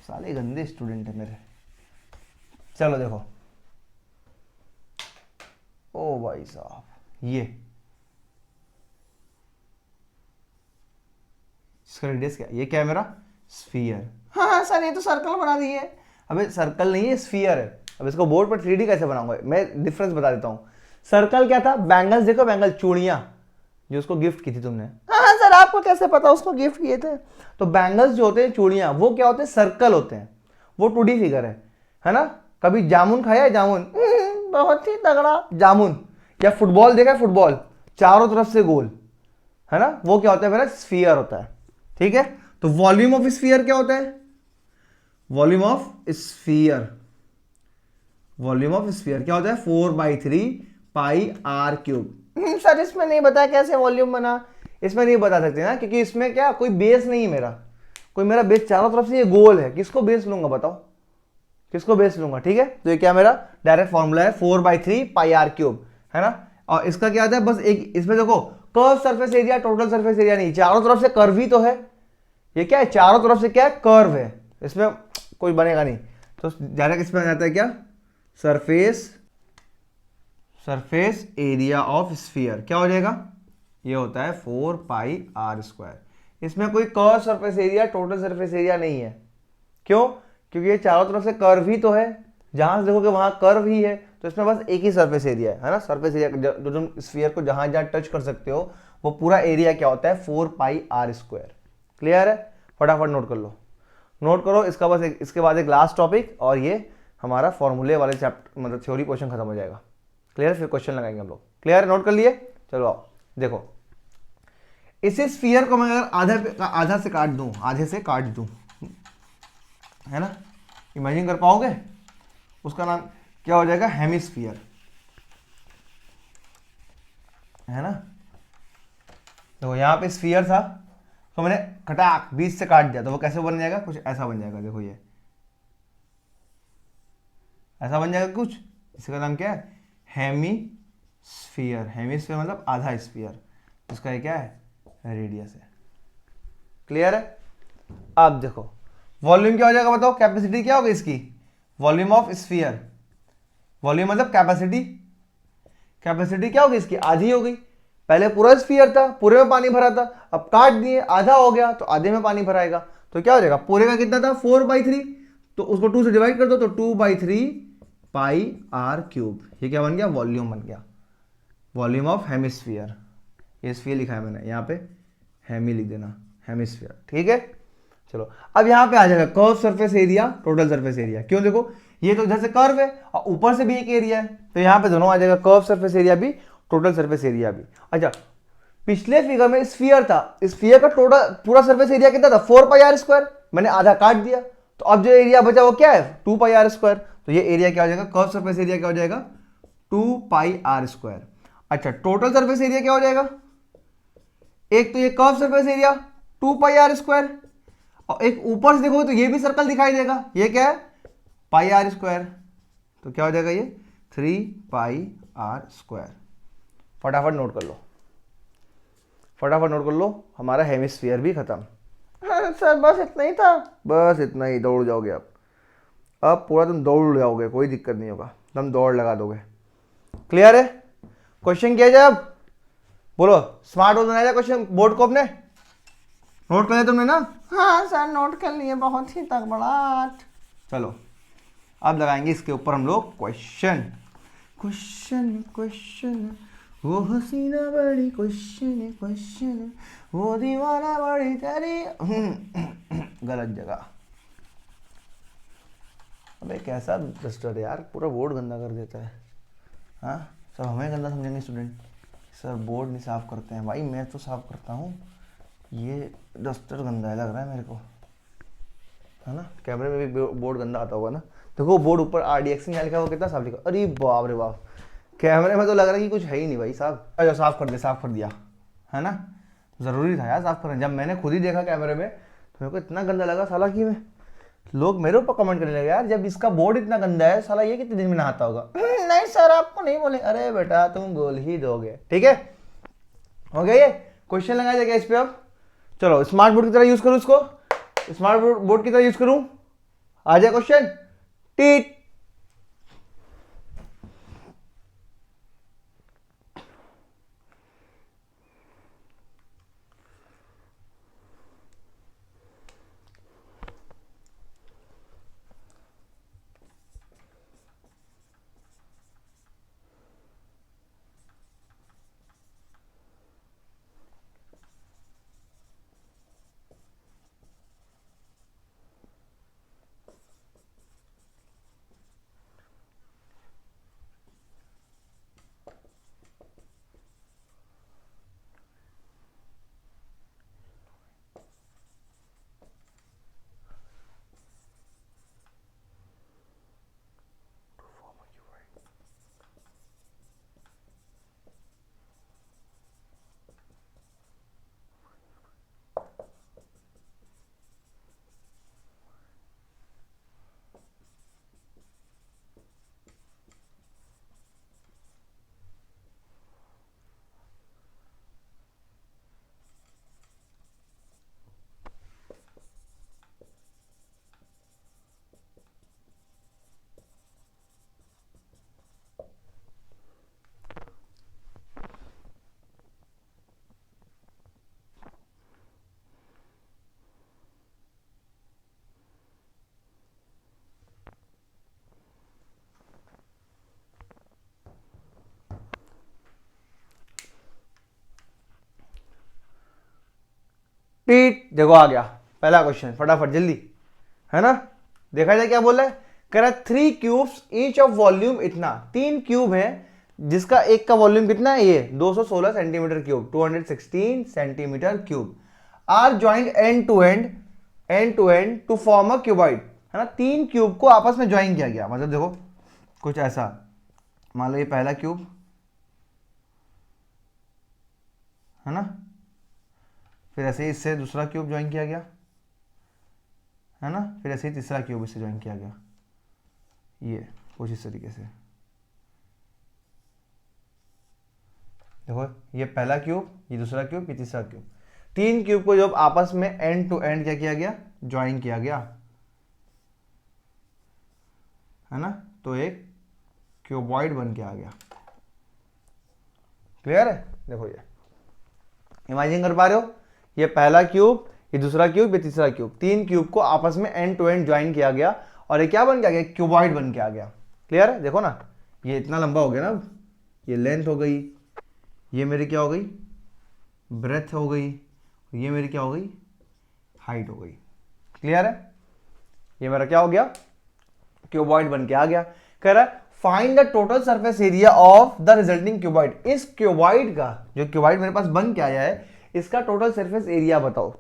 साले गंदे स्टूडेंट है मेरे। चलो देखो, ओ भाई साहब ये इसका रेडियस क्या? ये क्या है मेरा? स्फीयर। हाँ सर ये तो सर्कल बना दिए। अबे सर्कल नहीं है, स्फीयर है। अब इसको बोर्ड पर 3D कैसे बनाऊंगा? मैं डिफरेंस बता देता हूँ। सर्कल क्या था? बैंगल्स देखो, बैंगल, चूड़ियां जो उसको गिफ्ट की थी तुमने। हाँ सर आपको कैसे पता उसको गिफ्ट किए थे? तो बैंगल्स जो होते हैं, चूड़ियां, वो क्या होते हैं? सर्कल होते हैं। वो 2D फिगर है ना। कभी जामुन खाया है? जामुन बहुत ही तगड़ा जामुन। या फुटबॉल देखा है? फुटबॉल चारों तरफ से गोल है ना, वो क्या होता है मेरा? स्फीयर होता है। ठीक है, तो वॉल्यूम ऑफ स्फीयर क्या होता है? Volume of sphere, volume of sphere क्या होता है? 4/3 पाई आर क्यूब। सर इसमें नहीं बता कैसे वॉल्यूम बना? इसमें नहीं बता सकते ना, क्योंकि इसमें क्या कोई बेस नहीं है मेरा, कोई मेरा बेस चारों तरफ से ये गोल है। किसको बेस लूंगा बताओ, किसको बेस लूंगा? ठीक है, तो ये क्या मेरा डायरेक्ट फॉर्मूला है, 4/3 पाई आर क्यूब है ना। और इसका क्या आता है? बस एक इसमें देखो, curve surface area, total surface area नहीं, चारों तरफ से कर्व ही तो है। ये क्या है? चारों तरफ से क्या है? कर्व है, इसमें कोई बनेगा नहीं। तो डायरेक्ट इसमें आ जाता है क्या? Surface, surface area of sphere क्या हो जाएगा? ये होता है 4 पाई आर स्क्वायर। इसमें कोई curve surface area, total surface area नहीं है। क्यों? क्योंकि ये चारों तरफ से कर्व ही तो है, जहां से देखोगे वहां कर्व ही है, तो इसमें बस एक ही सरफेस एरिया है ना। सरफेस एरिया जो तुम स्फीयर को जहां जहां टच कर सकते हो, वो पूरा एरिया क्या होता है? 4 पाई आर स्क्वायर। क्लियर है? फटाफट नोट कर लो, नोट करो। इसका बस इसके बाद एक लास्ट टॉपिक, और ये हमारा फॉर्मूले वाले चैप्टर मतलब थ्योरी पोर्शन खत्म हो जाएगा। क्लियर? फिर क्वेश्चन लगाएंगे हम लोग। क्लियर? नोट कर लिए? चलो आओ देखो, इसे स्फीयर को मैं अगर आधा से काट दूं, आधे से काट दूं, है ना, इमेजिन कर पाओगे? उसका नाम क्या हो जाएगा? हेमिस्फीयर, है ना। देखो यहां पे स्फीयर था, तो मैंने खटाक बीच से काट दिया, तो वो कैसे बन जाएगा? कुछ ऐसा बन जाएगा। देखो ये ऐसा बन जाएगा कुछ। इसका नाम क्या है? हेमिस्फीयर। हेमिस्फीयर मतलब आधा स्फीयर, उसका ये क्या है? रेडियस है। क्लियर है? अब देखो वॉल्यूम क्या हो जाएगा बताओ? कैपेसिटी क्या होगी इसकी? वॉल्यूम ऑफ स्फीयर, वॉल्यूम मतलब कैपेसिटी। कैपेसिटी क्या होगी इसकी? आधी हो गई। पहले पूरा स्फीयर था, पूरे में पानी भरा था, अब काट दिए, आधा हो गया, तो आधे में पानी भराएगा, तो क्या हो जाएगा? पूरे का कितना था? 4/3, तो उसको 2 से डिवाइड कर दो, तो 2/3 पाई आर क्यूब। ये क्या बन गया? वॉल्यूम बन गया, वॉल्यूम ऑफ हेमिस्फीयर। ये स्फीयर लिखा है मैंने यहाँ पे, हेमी लिख देना, हेमिस्फीयर। ठीक है, चलो अब यहाँ पे आ जाएगा curve surface area, total surface area. क्यों? देखो ये तो इधर से कर्व है और ऊपर से भी एक एरिया है, तो यहाँ पे दोनों आ जाएगा, कर्व सरफेस एरिया भी, टोटल सरफेस एरिया भी। अच्छा, पिछले फिगर में स्फीयर था, स्फीयर का टोटल पूरा सरफेस एरिया कितना था? 4 पाई आर स्क्वायर। मैंने आधा काट दिया, तो अब जो एरिया बचा वो क्या है? 2 पाई आर स्क्वायर। तो ये एरिया क्या हो जाएगा? कर्व सरफेस एरिया क्या हो जाएगा? 2 पाई आर स्क्वायर। अच्छा, टोटल सरफेस एरिया क्या हो जाएगा? एक तो ये curve surface area 2 pi r square, और एक ऊपर से देखोगे तो ये भी सर्कल दिखाई देगा, ये क्या है? Pi r square. तो क्या हो जाएगा ये? 3 पाई आर स्क्वायर। फटाफट नोट कर लो, फटाफट नोट कर लो, हमारा हेमिस्फीयर भी खत्म। हाँ, सर बस इतना ही था? बस इतना ही, दौड़ जाओगे अब पूरा तुम दौड़ जाओगे, कोई दिक्कत नहीं होगा, तुम दौड़ लगा दोगे। क्लियर है? क्वेश्चन किया जाए अब, बोलो स्मार्ट बोर्ड बनाया जाए। क्वेश्चन बोर्ड को अपने नोट कर लिया तुमने ना? हाँ सर नोट कर लिए, बहुत ही तगड़ा। चलो अब लगाएंगे इसके ऊपर हम लोग क्वेश्चन। क्वेश्चन क्वेश्चन वो हसीना बड़ी क्वेश्चन क्वेश्चन वो दीवाना बड़ी तेरी गलत जगह। अबे कैसा डस्टर है यार, पूरा बोर्ड गंदा कर देता है। हाँ सब हमें गंदा समझेंगे स्टूडेंट, सर बोर्ड नहीं साफ़ करते हैं। भाई मैं तो साफ़ करता हूँ, ये डस्टर गंदा है लग रहा है मेरे को, है ना। कैमरे में भी बोर्ड गंदा आता होगा ना। देखो बोर्ड ऊपर RDX लिखा है, वो कितना साफ लिखा, अरे बाप रे बाप, कैमरे में तो लग रहा है कि कुछ है ही नहीं भाई साहब। अच्छा साफ़ कर दे, साफ़ कर दिया है ना, ज़रूरी था यार साफ़ करना। जब मैंने खुद ही देखा कैमरे में तो मेरे को इतना गंदा लगा साला कि मैं, लोग मेरे ऊपर कमेंट करने लगे यार जब इसका बोर्ड इतना गंदा है साला ये कितने दिन में नहाता होगा। नहीं सर आपको नहीं बोले, अरे बेटा तुम बोल ही दोगे, ठीक है हो गया। ये क्वेश्चन लगाया जाएगा इस पे। अब चलो स्मार्ट बोर्ड की तरह यूज करूँ इसको, स्मार्ट बोर्ड की तरह यूज करूँ, आ जाए क्वेश्चन। टीट टीट देखो आ गया पहला क्वेश्चन, फटाफट जल्दी, है ना। देखा जाए क्या बोल रहा है, कह रहा है 3 क्यूब्स ईच ऑफ वॉल्यूम इतना, 3 क्यूब है जिसका एक का वॉल्यूम कितना है, ये 216 centimetre cube, 216 centimetre cube, are joint end to end to form a cuboid, है ना। 3 क्यूब को आपस में ज्वाइन किया गया, मतलब देखो कुछ ऐसा, मान लो ये पहला क्यूब है ना, फिर ऐसे ही इससे दूसरा क्यूब ज्वाइन किया गया, है ना, फिर ऐसे ही तीसरा क्यूब इससे ज्वाइन किया गया, ये कुछ इस तरीके से। देखो ये पहला क्यूब, ये दूसरा क्यूब, ये तीसरा क्यूब, 3 क्यूब को जब आपस में एंड टू एंड क्या किया गया, ज्वाइन किया गया, है ना, तो एक क्यूबॉइड बन के आ गया। क्लियर है, देखो ये इमेजिन कर पा रहे हो, ये पहला क्यूब, ये दूसरा क्यूब, ये तीसरा क्यूब, 3 क्यूब को आपस में एंड टू एंड ज्वाइन किया गया और ये क्या बन के आ गया, क्यूबॉइड बन के आ गया। क्लियर है, देखो ना ये इतना लंबा हो गया ना, ये लेंथ हो गई, ये मेरी क्या हो गई, ब्रेथ हो गई, ये मेरी क्या हो गई, हाइट हो गई। क्लियर है, ये मेरा क्या हो गया, क्यूबॉइड बन के आ गया। कह रहा है find the total surface area of the resulting cuboid, इस क्यूबॉइड का, जो क्यूबॉइड मेरे पास बन के आया है, इसका टोटल सरफेस एरिया बताओ।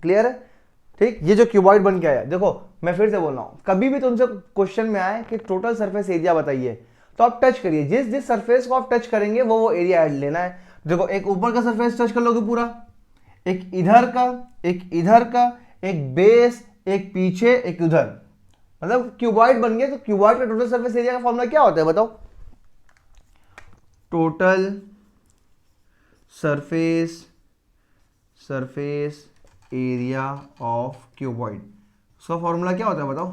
क्लियर है, ठीक। ये जो क्यूबॉइड बन के आया, देखो मैं फिर से बोल रहा हूं, कभी भी तुमसे क्वेश्चन में आए कि टोटल सरफेस एरिया बताइए, तो आप टच करिए, जिस जिस सरफेस को आप टच करेंगे वो एरिया ऐड लेना है। देखो एक ऊपर का सरफेस टच कर लोगे पूरा, एक इधर का, एक इधर का, एक बेस, एक पीछे, एक उधर, मतलब क्यूबॉइड बन गया। तो क्यूबॉइड का टोटल सरफेस एरिया का फॉर्मूला क्या होता है बताओ, total surface area of cuboid, उसका फॉर्मूला क्या होता है बताओ,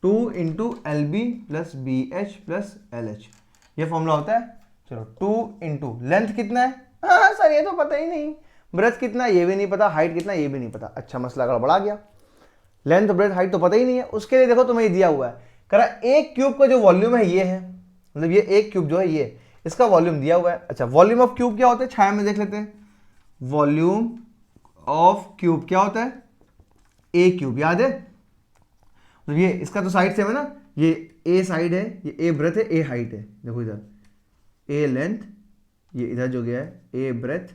2 into LB plus BH plus LH, ये फॉर्मूला होता है। चलो 2 इंटू लेंथ कितना है, हाँ सर ये तो पता ही नहीं, ब्रेथ कितना ये भी नहीं पता, हाइट कितना ये भी नहीं पता, अच्छा मसला गड़बड़ा गया, लेंथ ब्रेथ हाइट तो पता ही नहीं है। उसके लिए देखो तुम्हें दिया हुआ है, कह रहा एक क्यूब का जो वॉल्यूम है ये है, मतलब ये एक क्यूब जो है ये, इसका वॉल्यूम दिया हुआ है। अच्छा वॉल्यूम ऑफ क्यूब क्या होता है, छाया में देख लेते हैं। वॉल्यूम ऑफ क्यूब क्या होता है, ए क्यूब, याद है। तो ये इसका तो साइड सेम है ना, ये ए साइड है, ये ए ब्रेथ है, ए हाइट है। देखो इधर ए लेंथ, ये इधर जो गया है ए ब्रेथ,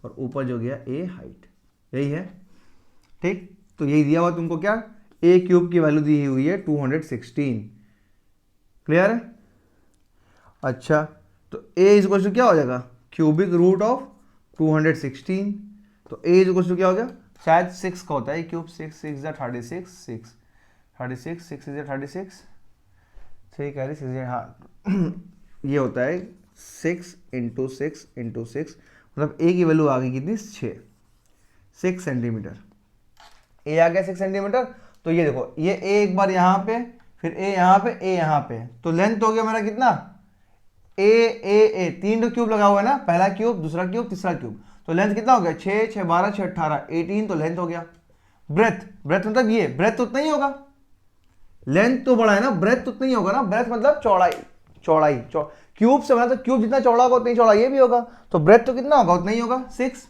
और ऊपर जो गया ए हाइट, यही है। ठीक, तो यही दिया हुआ तुमको क्या, ए क्यूब की वैल्यू दी हुई है 216। क्लियर है। अच्छा तो ए इज इक्वल टू क्या हो जाएगा, क्यूबिक रूट ऑफ 216। तो ए इज इक्वल टू क्या हो गया, शायद 6 का होता है क्यूब, 6 6 जा 36, 6 36, 6 इज 36, 6 कैरी 6, हाँ ये होता है 6 इंटू 6 इंटू 6, मतलब ए की वैल्यू आ गई कितनी, 6 सेंटीमीटर। ए आ गया 6 सेंटीमीटर। तो ये देखो ये ए एक बार यहाँ पे, फिर ए यहाँ पे, ए यहाँ पे, तो लेंथ हो गया मेरा कितना, ए ए ए, 3 क्यूब लगा हुआ है ना, पहला क्यूब, दूसरा क्यूब, तीसरा क्यूब, तो लेंथ कितना हो गया, 6 6 12 6 18 18, तो लेंथ हो गया। ब्रेथ, ब्रेथ मतलब ये, ब्रेथ तो उतना ही होगा, लेंथ तो बड़ा है ना, ब्रेथ तो उतना ही होगा ना, ब्रेथ मतलब चौड़ाई, चौड़ाई क्यूब से बना तो क्यूब जितना चौड़ा होगा उतना ही चौड़ा ये भी होगा, तो ब्रेथ तो कितना होगा, उतना ही होगा 6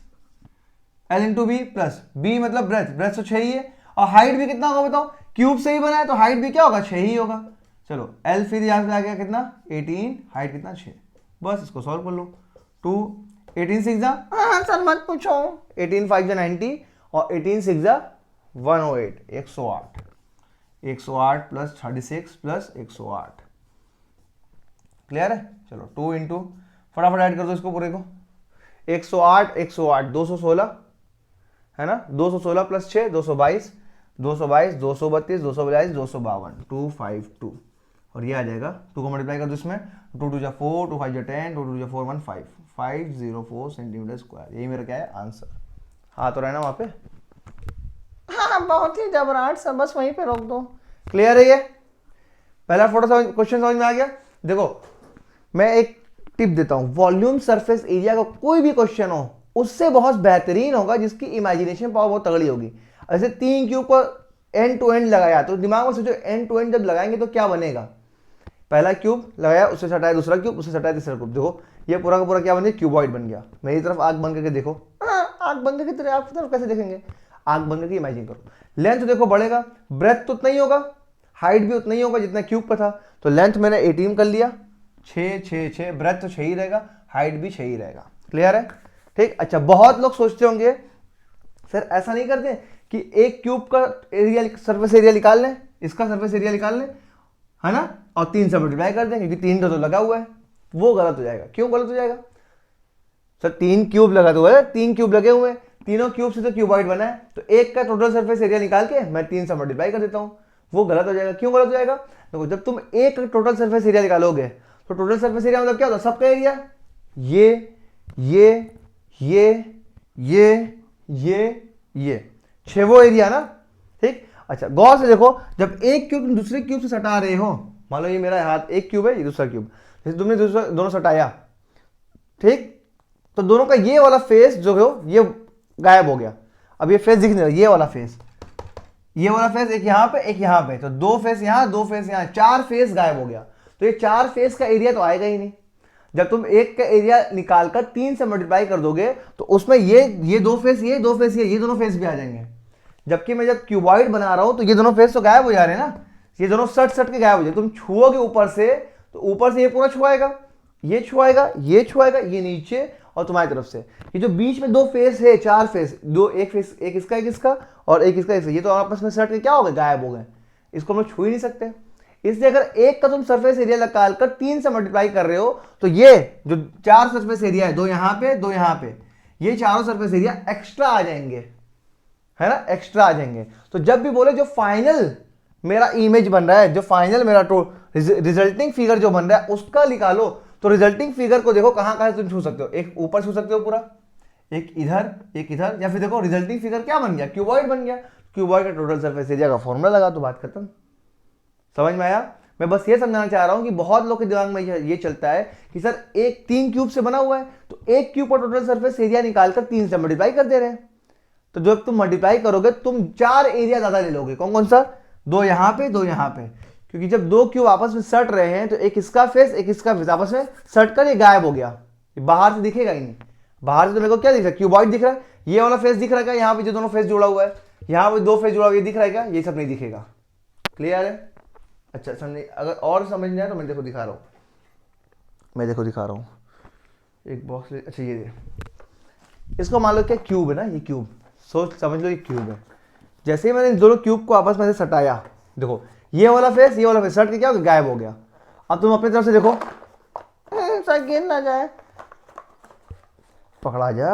l into b plus b मतलब ब्रेथ, ब्रेथ तो 6 ही है, और हाइट भी कितना होगा बताओ, क्यूब से ही बना है तो हाइट भी क्या होगा, 6 ही होगा। चलो एल फिर यहाँ से आ गया कितना 18, हाइट कितना 6, बस इसको सॉल्व कर लो। 2 18 6 जा, सर मत पूछो, 18 5 जा 90, और 18 6 जा 108, 108, 108 प्लस 36 प्लस 108। क्लियर है। चलो 2 इंटू, फटाफट ऐड कर दो इसको पूरे को, 108 108 216 है ना, 216 प्लस 6 222, 222 232 242 252 252, और ये आ जाएगा 2 को मल्टीप्लाई कर दो इसमें, 2 2 जा 4, 2 5 जा 10, 2 2 जा 4 1 5 504 सेंटीमीटर स्क्वायर, यही मेरा क्या है आंसर। हाँ तो रहना वहाँ पे, हाँ बहुत ही जबराट सा, बस वहीं पे रोक दो। क्लियर है ये पहला फोटो क्वेश्चन समझ में आ गया। देखो मैं एक टिप देता हूं, वॉल्यूम सरफेस एरिया का कोई भी क्वेश्चन हो उससे बहुत बेहतरीन होगा जिसकी इमेजिनेशन पावर बहुत तगड़ी होगी। ऐसे 3 क्यूब को एंड टू एंड लगाया, तो दिमाग में सोचो एंड टू एंड जब लगाएंगे तो क्या बनेगा, पहला क्यूब लगाया, उससे सटाया दूसरा क्यूब, उससे सटाया तीसरा क्यूब, देखो ये पूरा का पूरा क्या बन गया, क्यूबॉइड बन गया। मेरी तरफ आंख बंद करके देखो, आंख बंद करके तेरे आपकी तरफ कैसे देखेंगे, आंख बंद करके इमेजिन करो। लेंथ तो देखो बढ़ेगा, ब्रेथ तो उतना ही होगा, हाइट भी उतना ही होगा जितना क्यूब का था, तो लेंथ मैंने 18 कर लिया, 6 6 6, ब्रेथ तो 6 ही रहेगा, हाइट भी 6 ही रहेगा। क्लियर है। ठीक। अच्छा बहुत लोग सोचते होंगे सर ऐसा नहीं करते कि एक क्यूब का एरिया, सरफेस एरिया निकाल लें, इसका सरफेस एरिया निकाल लें, है ना, और 3 से मल्टीप्लाई कर दें, क्योंकि 3 तो लगा हुआ है, वो गलत हो जाएगा। क्यों गलत हो जाएगा सर, 3 क्यूब लगा तो है, 3 क्यूब लगे हुए हैं, तीनों क्यूब से तो क्यूबॉइड बना है, तो एक का टोटल सरफेस एरिया निकाल के मैं 3 से मल्टीप्लाई कर देता हूं, वो गलत हो जाएगा। क्यों गलत हो जाएगा, देखो जब तुम एक टोटल सरफेस एरिया निकालोगे तो टोटल सरफेस एरिया मतलब क्या होता है, सबका एरिया, ये 6 वो एरिया ना। ठीक। अच्छा गौर से देखो, जब एक क्यूब तुम दूसरे क्यूब से सटा रहे हो, मान लो ये मेरा हाथ एक क्यूब है, ये दूसरा क्यूब, जैसे तुमने दोनों सटाया, ठीक, तो दोनों का ये वाला फेस जो है ये गायब हो गया, अब ये फेस दिख नहीं रहा, ये वाला फेस, ये वाला फेस, एक यहाँ पे एक यहाँ पे, तो 2 फेस यहाँ 2 फेस यहाँ, 4 फेस गायब हो गया, तो ये 4 फेस का एरिया तो आएगा ही नहीं। जब तुम एक का एरिया निकालकर 3 से मल्टीप्लाई कर दोगे तो उसमें ये 2 फेस, ये 2 फेस, ये दोनों फेस भी आ जाएंगे। जबकि मैं जब क्यूबॉइड बना रहा हूं तो ये दोनों फेस तो गायब हो जा रहे हैं ना, ये दोनों सट के गायब हो जाए। तुम छुओगे ऊपर से तो ऊपर से ये पूरा छुआएगा, ये छुआएगा, ये छुआएगा, ये नीचे, और तुम्हारी तरफ से ये जो बीच में 2 फेस है, 4 फेस, दो एक फेस, एक इसका और एक इसका, ये तो आपस में सट के क्या हो गए, गायब हो गए, इसको हम लोग छू ही नहीं सकते। इसलिए अगर एक का तुम सरफेस एरिया निकालकर 3 से मल्टीप्लाई कर रहे हो तो ये जो 4 सरफेस एरिया है, 2 यहाँ पे 2 यहाँ पे, ये चारों सरफेस एरिया एक्स्ट्रा आ जाएंगे, है ना, एक्स्ट्रा आ जाएंगे। तो जब भी बोले जो फाइनल मेरा इमेज बन रहा है, जो फाइनल मेरा रिजल्टिंग फिगर जो बन रहा है उसका निकालो, तो रिजल्टिंग फिगर को देखो कहां कहां तुम छू सकते हो, एक ऊपर छू सकते हो पूरा, एक इधर, या फिर देखो रिजल्टिंग फिगर क्या बन गया, क्यूबॉइड बन गया, क्यूबॉइड का टोटल सरफेस एरिया का फॉर्मूला लगा तो बात खत्म। समझ में आया। मैं बस ये समझाना चाह रहा हूं कि बहुत लोग के दिमाग में ये चलता है कि सर एक 3 क्यूब से बना हुआ है, तो एक क्यूब का टोटल सरफेस एरिया निकालकर 3 से मल्टीप्लाई कर दे रहे हैं, तो जब तुम मल्टीप्लाई करोगे तुम 4 एरिया ज्यादा ले लोगे। कौन कौन सा, 2 यहाँ पे 2 यहाँ पे, क्योंकि जब दो क्यूब आपस में सट रहे हैं तो एक इसका फेस एक इसका फेस आपस में सट कर ये गायब हो गया, ये बाहर से दिखेगा ही नहीं। बाहर से तो मेरे को क्या दिख रहा है, क्यूबॉइड दिख रहा है, ये वाला फेस दिख रहा है क्या, यहाँ पे जो दोनों फेस जुड़ा हुआ है, यहाँ पे दो फेस जुड़ा हुआ है, ये दिख रहा है क्या, ये सब नहीं दिखेगा। क्लियर है? अच्छा समझे, अगर और समझना है तो मैं देखो दिखा रहा हूँ, मैं देखो दिखा रहा हूँ एक बॉक्स। अच्छा ये इसको मान लो क्या क्यूब है ना, ये क्यूब, सोच समझ लो ये क्यूब है। जैसे ही मैंने इन दोनों क्यूब को आपस में से सटाया, देखो ये वाला फेस ये वाला फेस सट के क्या हो गया, गायब हो गया। अब तुम अपनी तरफ से देखो, गिर ना जाए, पकड़ा जा,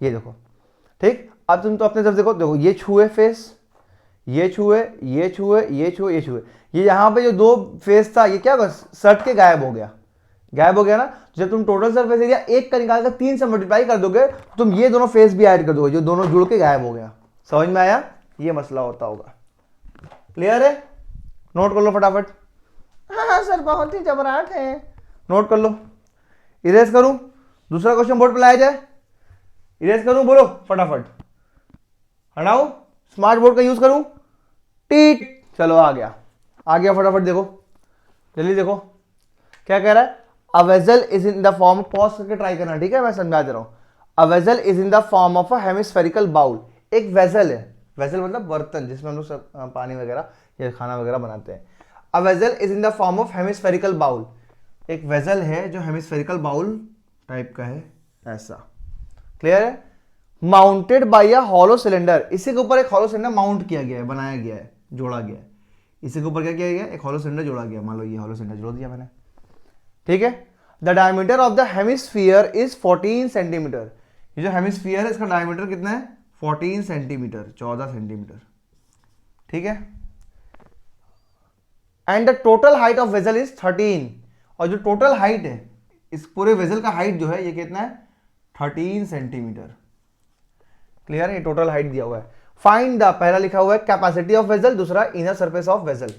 ये देखो ठीक। अब तुम तो अपने तरफ देखो, देखो ये छुए फेस, ये छुए, ये छुए, ये छुए, ये छुए, ये यहाँ पे जो दो फेस था ये क्या होगा, सट के गायब हो गया, गायब हो गया ना। जब तुम टोटल सरफेस एरिया एक का निकाल कर 3 से मल्टीप्लाई कर दोगे तो तुम ये दोनों फेस भी ऐड कर दोगे, जो दोनों जुड़ के गायब हो गया। समझ में आया? ये मसला होता होगा। क्लियर है? नोट कर लो फटाफट। हाँ सर बहुत ही जबराट है, नोट कर लो। इरेज करूं, दूसरा क्वेश्चन बोर्ड पे लाया जाए, इरेज करूं, बोलो फटाफट, हटाऊं, स्मार्ट बोर्ड का यूज करूं, टीट, चलो आ गया, आ गया, फटाफट देखो, जल्दी देखो क्या कह रहा है। A vessel is in the form, pause करके ट्राई करना, ठीक है, मैं समझा दे रहा हूं। A vessel is in the form of a hemispherical bowl, एक वेसल है, वेसल मतलब बर्तन जिसमें हम लोग पानी वगैरह या खाना वगैरह बनाते हैं। A vessel is in the form of hemispherical bowl, एक वेसल है जो हेमिस्फेरिकल बाउल टाइप का है, ऐसा। क्लियर है? Mounted by a hollow cylinder, इसी के ऊपर एक हॉलो सिलेंडर माउंट किया गया है, बनाया गया है, जोड़ा गया है। इसी के ऊपर क्या किया गया, एक हॉलो सिलेंडर जोड़ा गया, मान लो ये हॉलो सिलेंडर जोड़ दिया मैंने, ठीक है। The diameter of the hemisphere is 14 centimetre, ये जो हेमिस्फीयर है इसका डायमीटर कितना है, 14 सेंटीमीटर, 14 सेंटीमीटर, ठीक है। And the total height of vessel is 13, और जो टोटल हाइट है इस पूरे वेसल का हाइट जो है ये कितना है, 13 सेंटीमीटर। क्लियर है? ये टोटल हाइट दिया हुआ है। फाइंड द, पहला लिखा हुआ है कैपेसिटी ऑफ वेसल, दूसरा इनर सरफेस ऑफ वेसल।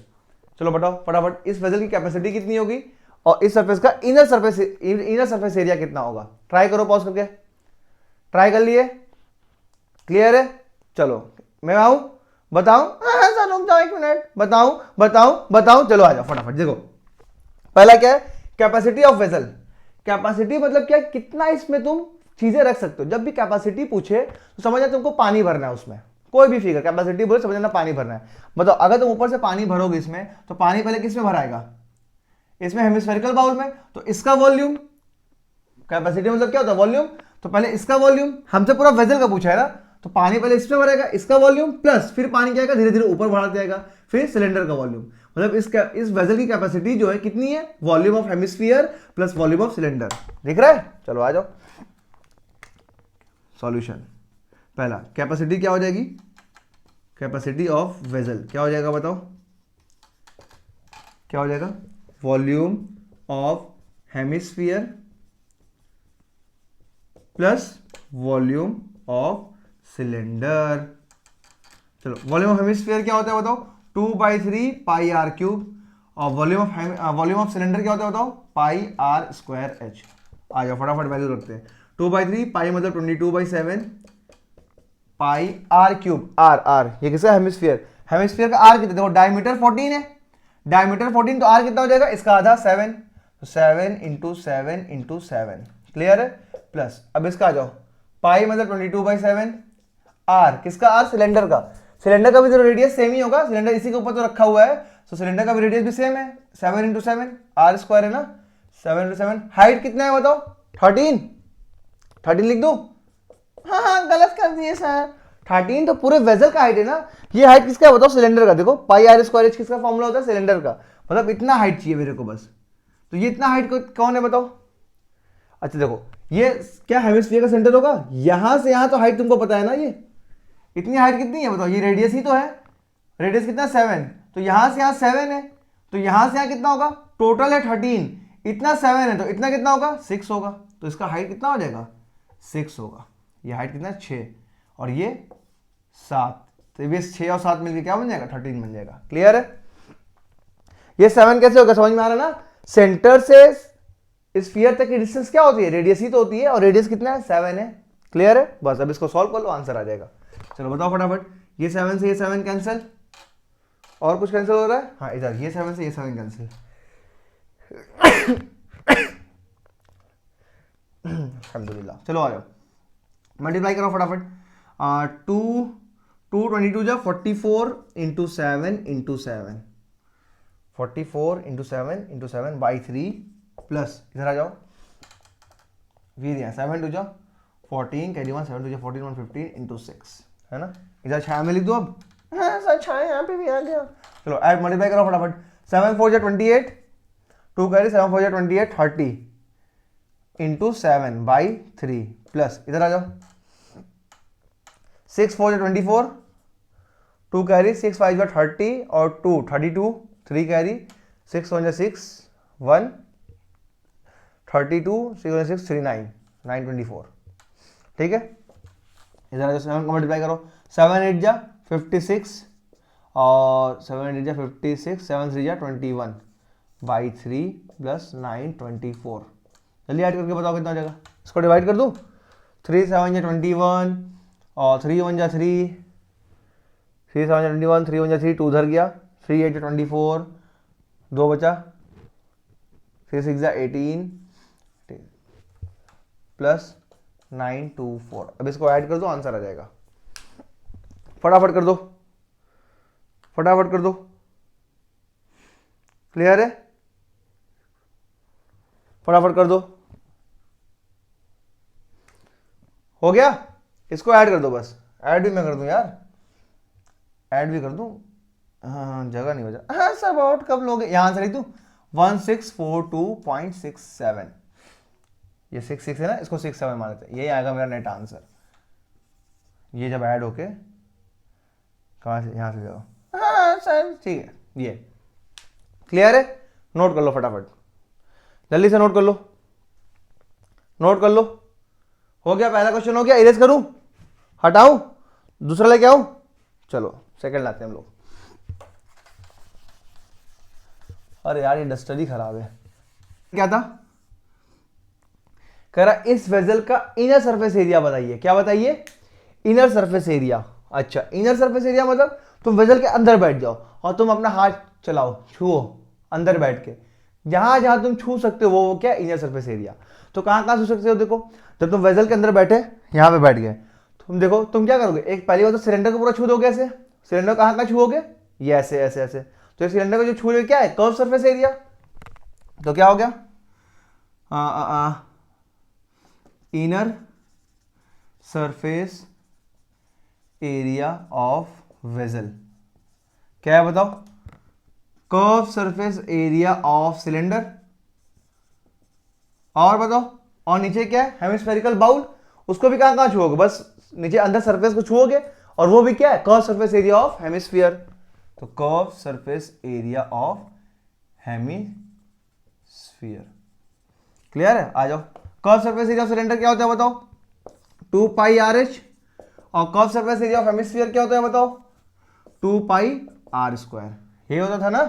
चलो बताओ फटाफट, इस वेसल की कैपेसिटी कितनी होगी और इस सरफेस का इनर सरफेस एरिया कितना होगा। ट्राई करो, पॉज करके ट्राई कर लिए। क्लियर है? चलो मैं आऊं, बताऊं, सर रुक जाओ 1 मिनट, बताऊं, चलो आ जाओ फटाफट। देखो पहला क्या है, कैपेसिटी ऑफ वेसल। कैपेसिटी मतलब क्या, कितना इसमें तुम चीजें रख सकते हो। जब भी कैपेसिटी पूछे तो समझना तुमको पानी भरना है उसमें, कोई भी फिगर कैपेसिटी बोले समझना पानी भरना है। बताओ अगर तुम ऊपर से पानी भरोगे इसमें तो पानी पहले किस में भराएगा, इसमें हेमिस्फेरिकल बाउल में, तो इसका वॉल्यूम, कैपेसिटी मतलब क्या होता है, वॉल्यूम, तो पहले इसका वॉल्यूम, हमसे पूरा वेसल का पूछा है ना, तो पानी पहले इसमें भरेगा, इसका वॉल्यूम प्लस फिर पानी क्या आएगा, धीरे धीरे ऊपर बढ़ाते जाएगा, फिर सिलेंडर का वॉल्यूम। मतलब इस वेसल की कैपेसिटी जो है कितनी है, volume of hemisphere plus volume of cylinder. दिख रहा है? चलो आ जाओ सॉल्यूशन। पहला कैपेसिटी क्या हो जाएगी, कैपेसिटी ऑफ वेसल क्या हो जाएगा, बताओ क्या हो जाएगा, volume of hemisphere plus volume of cylinder. चलो वॉल्यूम ऑफ हेमिस्फीयर क्या होता है बताओ, 2/3 पाई आर क्यूब, और वॉल्यूम ऑफ सिलेंडर क्या होता है बताओ, पाई आर स्क्वायर एच। आ जाओ फटाफट वैल्यू रखते हैं। 2/3 पाई मतलब 22/7 पाई आर क्यूब, आर ये किसका, हेमिस्फीयर, हेमिस्फीयर का आर कितना, देखो डायमीटर 14 है, डायमीटर 14 तो आर कितना हो जाएगा, इसका आधा 7, तो 7 × 7 × 7। क्लियर है? प्लस अब इसका आ जाओ, पाई मतलब 22/7, आर किसका, आर सिलेंडर का, सिलेंडर का भी तो रेडियस सेम ही होगा, सिलेंडर इसी के ऊपर तो रखा हुआ है, तो सिलेंडर का भी रेडियस भी सेम है, 7 × 7 आर स्क्वायर है ना, 7 × 7। हाइट कितना है बताओ, 13 लिख दो, हाँ गलत कर दिए सर, 13 तो पूरे वेसल का हाइट है ना। ये हाइट किसका है बताओ, सिलेंडर का। देखो पाई आर स्क्वायर एच किसका फॉर्मूला होता है, सिलेंडर का, मतलब इतना हाइट चाहिए मेरे को बस, तो ये इतना हाइट कौन है बताओ। अच्छा देखो ये क्या हेमिस्फीयर का सेंटर होगा, यहां से यहां तो हाइट तुमको पता है ना, ये इतनी हाइट कितनी है बताओ, ये रेडियस ही तो है, रेडियस कितना 7, तो यहां से यहां 7 है, तो यहां से यहां कितना होगा, टोटल है 13, इतना 7 है तो इतना कितना होगा, 6 होगा, तो इसका हाइट कितना हो जाएगा, 6 होगा। ये हाइट कितना 6 और ये 7, तो ये 6 और 7 मिलकर क्या बन जाएगा, 13 बन जाएगा। क्लियर है? ये 7 कैसे होगा, समझ में आ रहा है ना। सेंटर से स्फीयर तक की डिस्टेंस क्या होती है, रेडियस ही तो होती है, और रेडियस कितना है, 7 है। क्लियर है? बस अब इसको सॉल्व कर लो, आंसर आ जाएगा। चलो बताओ फटाफट, ये 7 से ये 7 कैंसिल, और कुछ कैंसिल हो रहा है? हाँ इधर ये 7 से ये 7 कैंसिल। अल्हम्दुलिल्लाह। चलो आ जाओ, मल्टीप्लाई करो फटाफट। 2 जा 44 into 7 into 7, 44 into 7 by 3 plus इधर आ जाओ, ये दिया 7 2 जा 14 कैरी 1 7 2 जा 14 115 इंटू 6 है ना। इधर छाया में लिख दो अब। हाँ सर छाया यहाँ पे भी आ गया। चलो ऐड मल्टीप्लाई करो फटाफट। 7 4 जा 28, 2 कैरी 7 4 जा 28 30 इंटू 7 बाई 3 प्लस इधर आ जाओ 6 4 जा 24, 2 कैरी 6 5 जा 30 और 2 32, 3 कैरी 6 1 जा 6 1 32 6 1 6 3 9 9 24 ठीक है। इधर आ जाओ 7 को मल्टीप्लाई करो। 7 8 जा 56 और 7 8 जा 56 7 3 जा 21 बाई 3 प्लस 9 24। जल्दी ऐड करके बताओ कितना हो जाएगा। इसको डिवाइड कर दूँ। 3 7 जा 21 और 3 1 जा 3, 3 7 जा 21, 3 1 जा 3, 2 उधर गया, 3 8 जा 24, 2 बचा, 3 6 जा 18 प्लस 9 2 4। अब इसको ऐड कर दो, आंसर आ जाएगा। फटाफट कर दो, फटाफट कर दो। क्लियर है? फटाफट कर दो। हो गया? इसको ऐड कर दो बस। ऐड भी मैं कर दूं यार, ऐड भी कर दूं। हाँ जगह नहीं बचा। हाँ सर अबाउट कब लोगे, यहां से लिख दूं 1642.67। ये 6 6 है ना, इसको 6 7 मान लेते हैं, यही आएगा मेरा नेट आंसर। ये जब ऐड होके कहाँ से, यहाँ से जाओ। हाँ सर ठीक है, ये क्लियर है। नोट कर लो फटाफट, जल्दी से नोट कर लो, नोट कर लो। हो गया, पहला क्वेश्चन हो गया। इरेज करूं, हटाऊं, दूसरा लेके आऊं? चलो सेकंड लाते हैं हम लोग। अरे यार ये डस्टर ही खराब है। क्या था कह रहा, इस वेजल का इनर सरफेस एरिया बताइए। क्या बताइए? Inner surface area. अच्छा इनर सरफेस एरिया मतलब तुम वेजल के अंदर बैठ जाओ और तुम अपना हाथ चलाओ, छुओ अंदर बैठ के, जहां जहां तुम छू सकते हो वो क्या, इनर सरफेस एरिया। तो कहां कहां छू सकते हो? देखो जब तुम वेजल के अंदर बैठे, यहां पे बैठ गए, तुम देखो तुम क्या करोगे, एक पहली बात तो सिलेंडर को पूरा छू दोगे ऐसे। सिलेंडर कहां कहां छुओगे? ये ऐसे ऐसे ऐसे। तो इस सिलेंडर को जो छू रहे क्या है, कर्व सरफेस एरिया। तो क्या हो गया, inner surface area of vessel. क्या है बताओ? Curve surface area of cylinder. और बताओ, और नीचे क्या है, हेमिस्फेरिकल बाउल। उसको भी कहां कहां छुओगे, बस नीचे अंदर सरफेस को छुओगे, और वो भी क्या है, curve surface area of hemisphere. तो curve surface area of hemisphere. Clear है? आ जाओ, curve surface area of cylinder क्या होता है बताओ? 2 पाई आर एच। और curve surface area of hemisphere क्या होता है बताओ? 2 पाई आर स्क्वायर। ये होता था ना,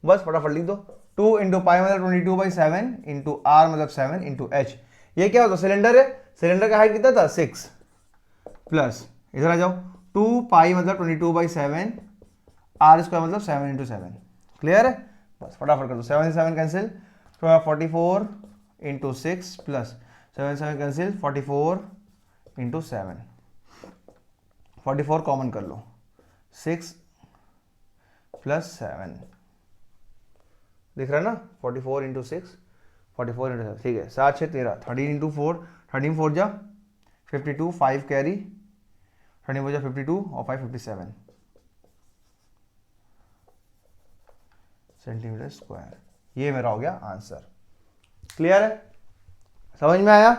बस फटाफट लिख दो। 2 इंटू पाई मतलब 22/7 इंटू आर मतलब 7 इंटू एच। ये क्या होता है, सिलेंडर है, सिलेंडर का हाइट कितना था 6 प्लस इधर आ जाओ 2 पाई मतलब 22/7, आर स्क्वायर मतलब 7 इंटू 7। क्लियर है? बस फटाफट कर दो, 7 से 7 cancel, 44 into 6 plus 7 7 cancel, 44 into 7, 44 common कर लो, 6 प्लस 7 दिख रहा है ना, 44 इंटू 6 44 इंटू 7 ठीक है, 7 6 13, 13 इंटू 4 13 4 जा 52, 5 कैरी 13 4 जा 52 और 5 57 सेंटीमीटर स्क्वायर। ये मेरा हो गया आंसर। क्लियर है? समझ में आया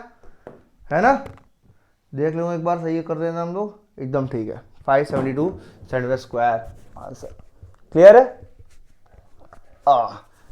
है ना? देख लो एक बार, सही कर देना हम लोग, एकदम ठीक है। 572 सेंटीमीटर स्क्वायर आंसर। क्लियर है?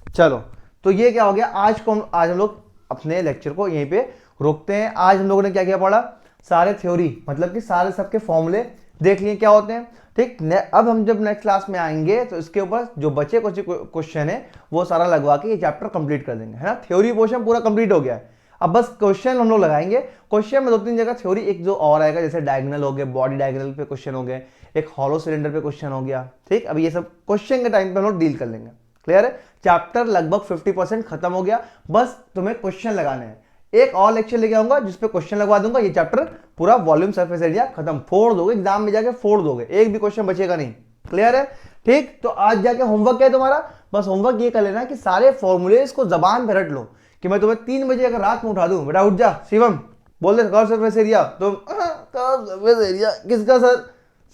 चलो तो ये क्या हो गया, आज हम लोग अपने लेक्चर को यहीं पे रोकते हैं। आज हम लोगों ने क्या क्या पढ़ा, सारे थ्योरी मतलब कि सारे सबके फॉर्मूले देख लिए क्या होते हैं। ठीक, अब हम जब नेक्स्ट क्लास में आएंगे तो इसके ऊपर जो बचे कुछ क्वेश्चन है वो सारा लगवा के ये चैप्टर कंप्लीट कर देंगे, है ना। थ्योरी पोर्शन पूरा कंप्लीट हो गया है। अब बस क्वेश्चन हम लोग लगाएंगे। क्वेश्चन में 2-3 जगह थ्योरी एक जो और आएगा, जैसे डायगोनल हो गए, बॉडी डायगोनल पे क्वेश्चन हो गए, एक हॉलो सिलेंडर पे क्वेश्चन हो गया। ठीक, अब ये सब क्वेश्चन के टाइम पे हम लोग डील कर लेंगे। क्लियर है? चैप्टर लगभग 50% खत्म हो गया, बस तुम्हें क्वेश्चन लगाने हैं। एक और लेक्चर लेके आऊंगा जिसपे क्वेश्चन लगवा दूंगा, ये चैप्टर पूरा वॉल्यूम सरफेस एरिया खत्म, फोड़ दोगे एग्जाम में जाके, फोड़ दोगे, एक भी क्वेश्चन बचेगा नहीं। क्लियर है? ठीक, तो आज जाके होमवर्क क्या है तुम्हारा, बस होमवर्क ये कर लेना कि सारे फॉर्मूलेस को जबान पे रट लो, कि मैं तुम्हें 3 बजे अगर रात में उठा दूं, बेटा उठ जा शिवम, बोल दे कर्व सरफेस एरिया, तो कर्व सरफेस एरिया किसका सर,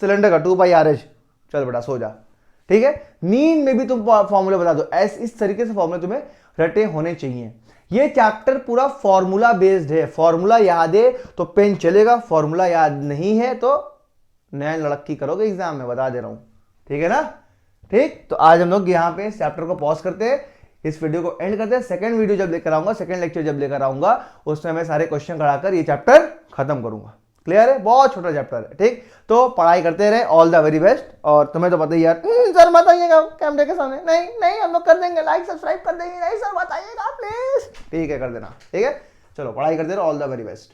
सिलेंडर का 2πRH, चल बेटा सो जा। ठीक है, नींद में भी तुम फॉर्मूला बता दो, इस तरीके से फॉर्मूले तुम्हें रटे होने चाहिए। ये चैप्टर पूरा फॉर्मूला बेस्ड है, फॉर्मूला याद है तो पेन चलेगा, फॉर्मूला याद नहीं है तो नैन लड़की करोगे एग्जाम में, बता दे रहा हूं। ठीक है ना? ठीक, तो आज हम लोग यहाँ पे इस चैप्टर को पॉज करते हैं, इस वीडियो को एंड करते हैं। सेकंड वीडियो जब लेकर आऊंगा, सेकंड लेक्चर जब लेकर आऊंगा, उसमें मैं सारे क्वेश्चन कराकर ये चैप्टर खत्म करूंगा। क्लियर है? बहुत छोटा चैप्टर है। ठीक, तो पढ़ाई करते रहे, ऑल द वेरी बेस्ट। और तुम्हें तो पता ही यार, सर बताइएगा कैमरे के सामने, नहीं नहीं हम लोग कर देंगे, लाइक सब्सक्राइब कर देंगे, नहीं सर बताइएगा प्लीज। ठीक है, कर देना। ठीक है, चलो पढ़ाई करते रहो, ऑल द वेरी बेस्ट।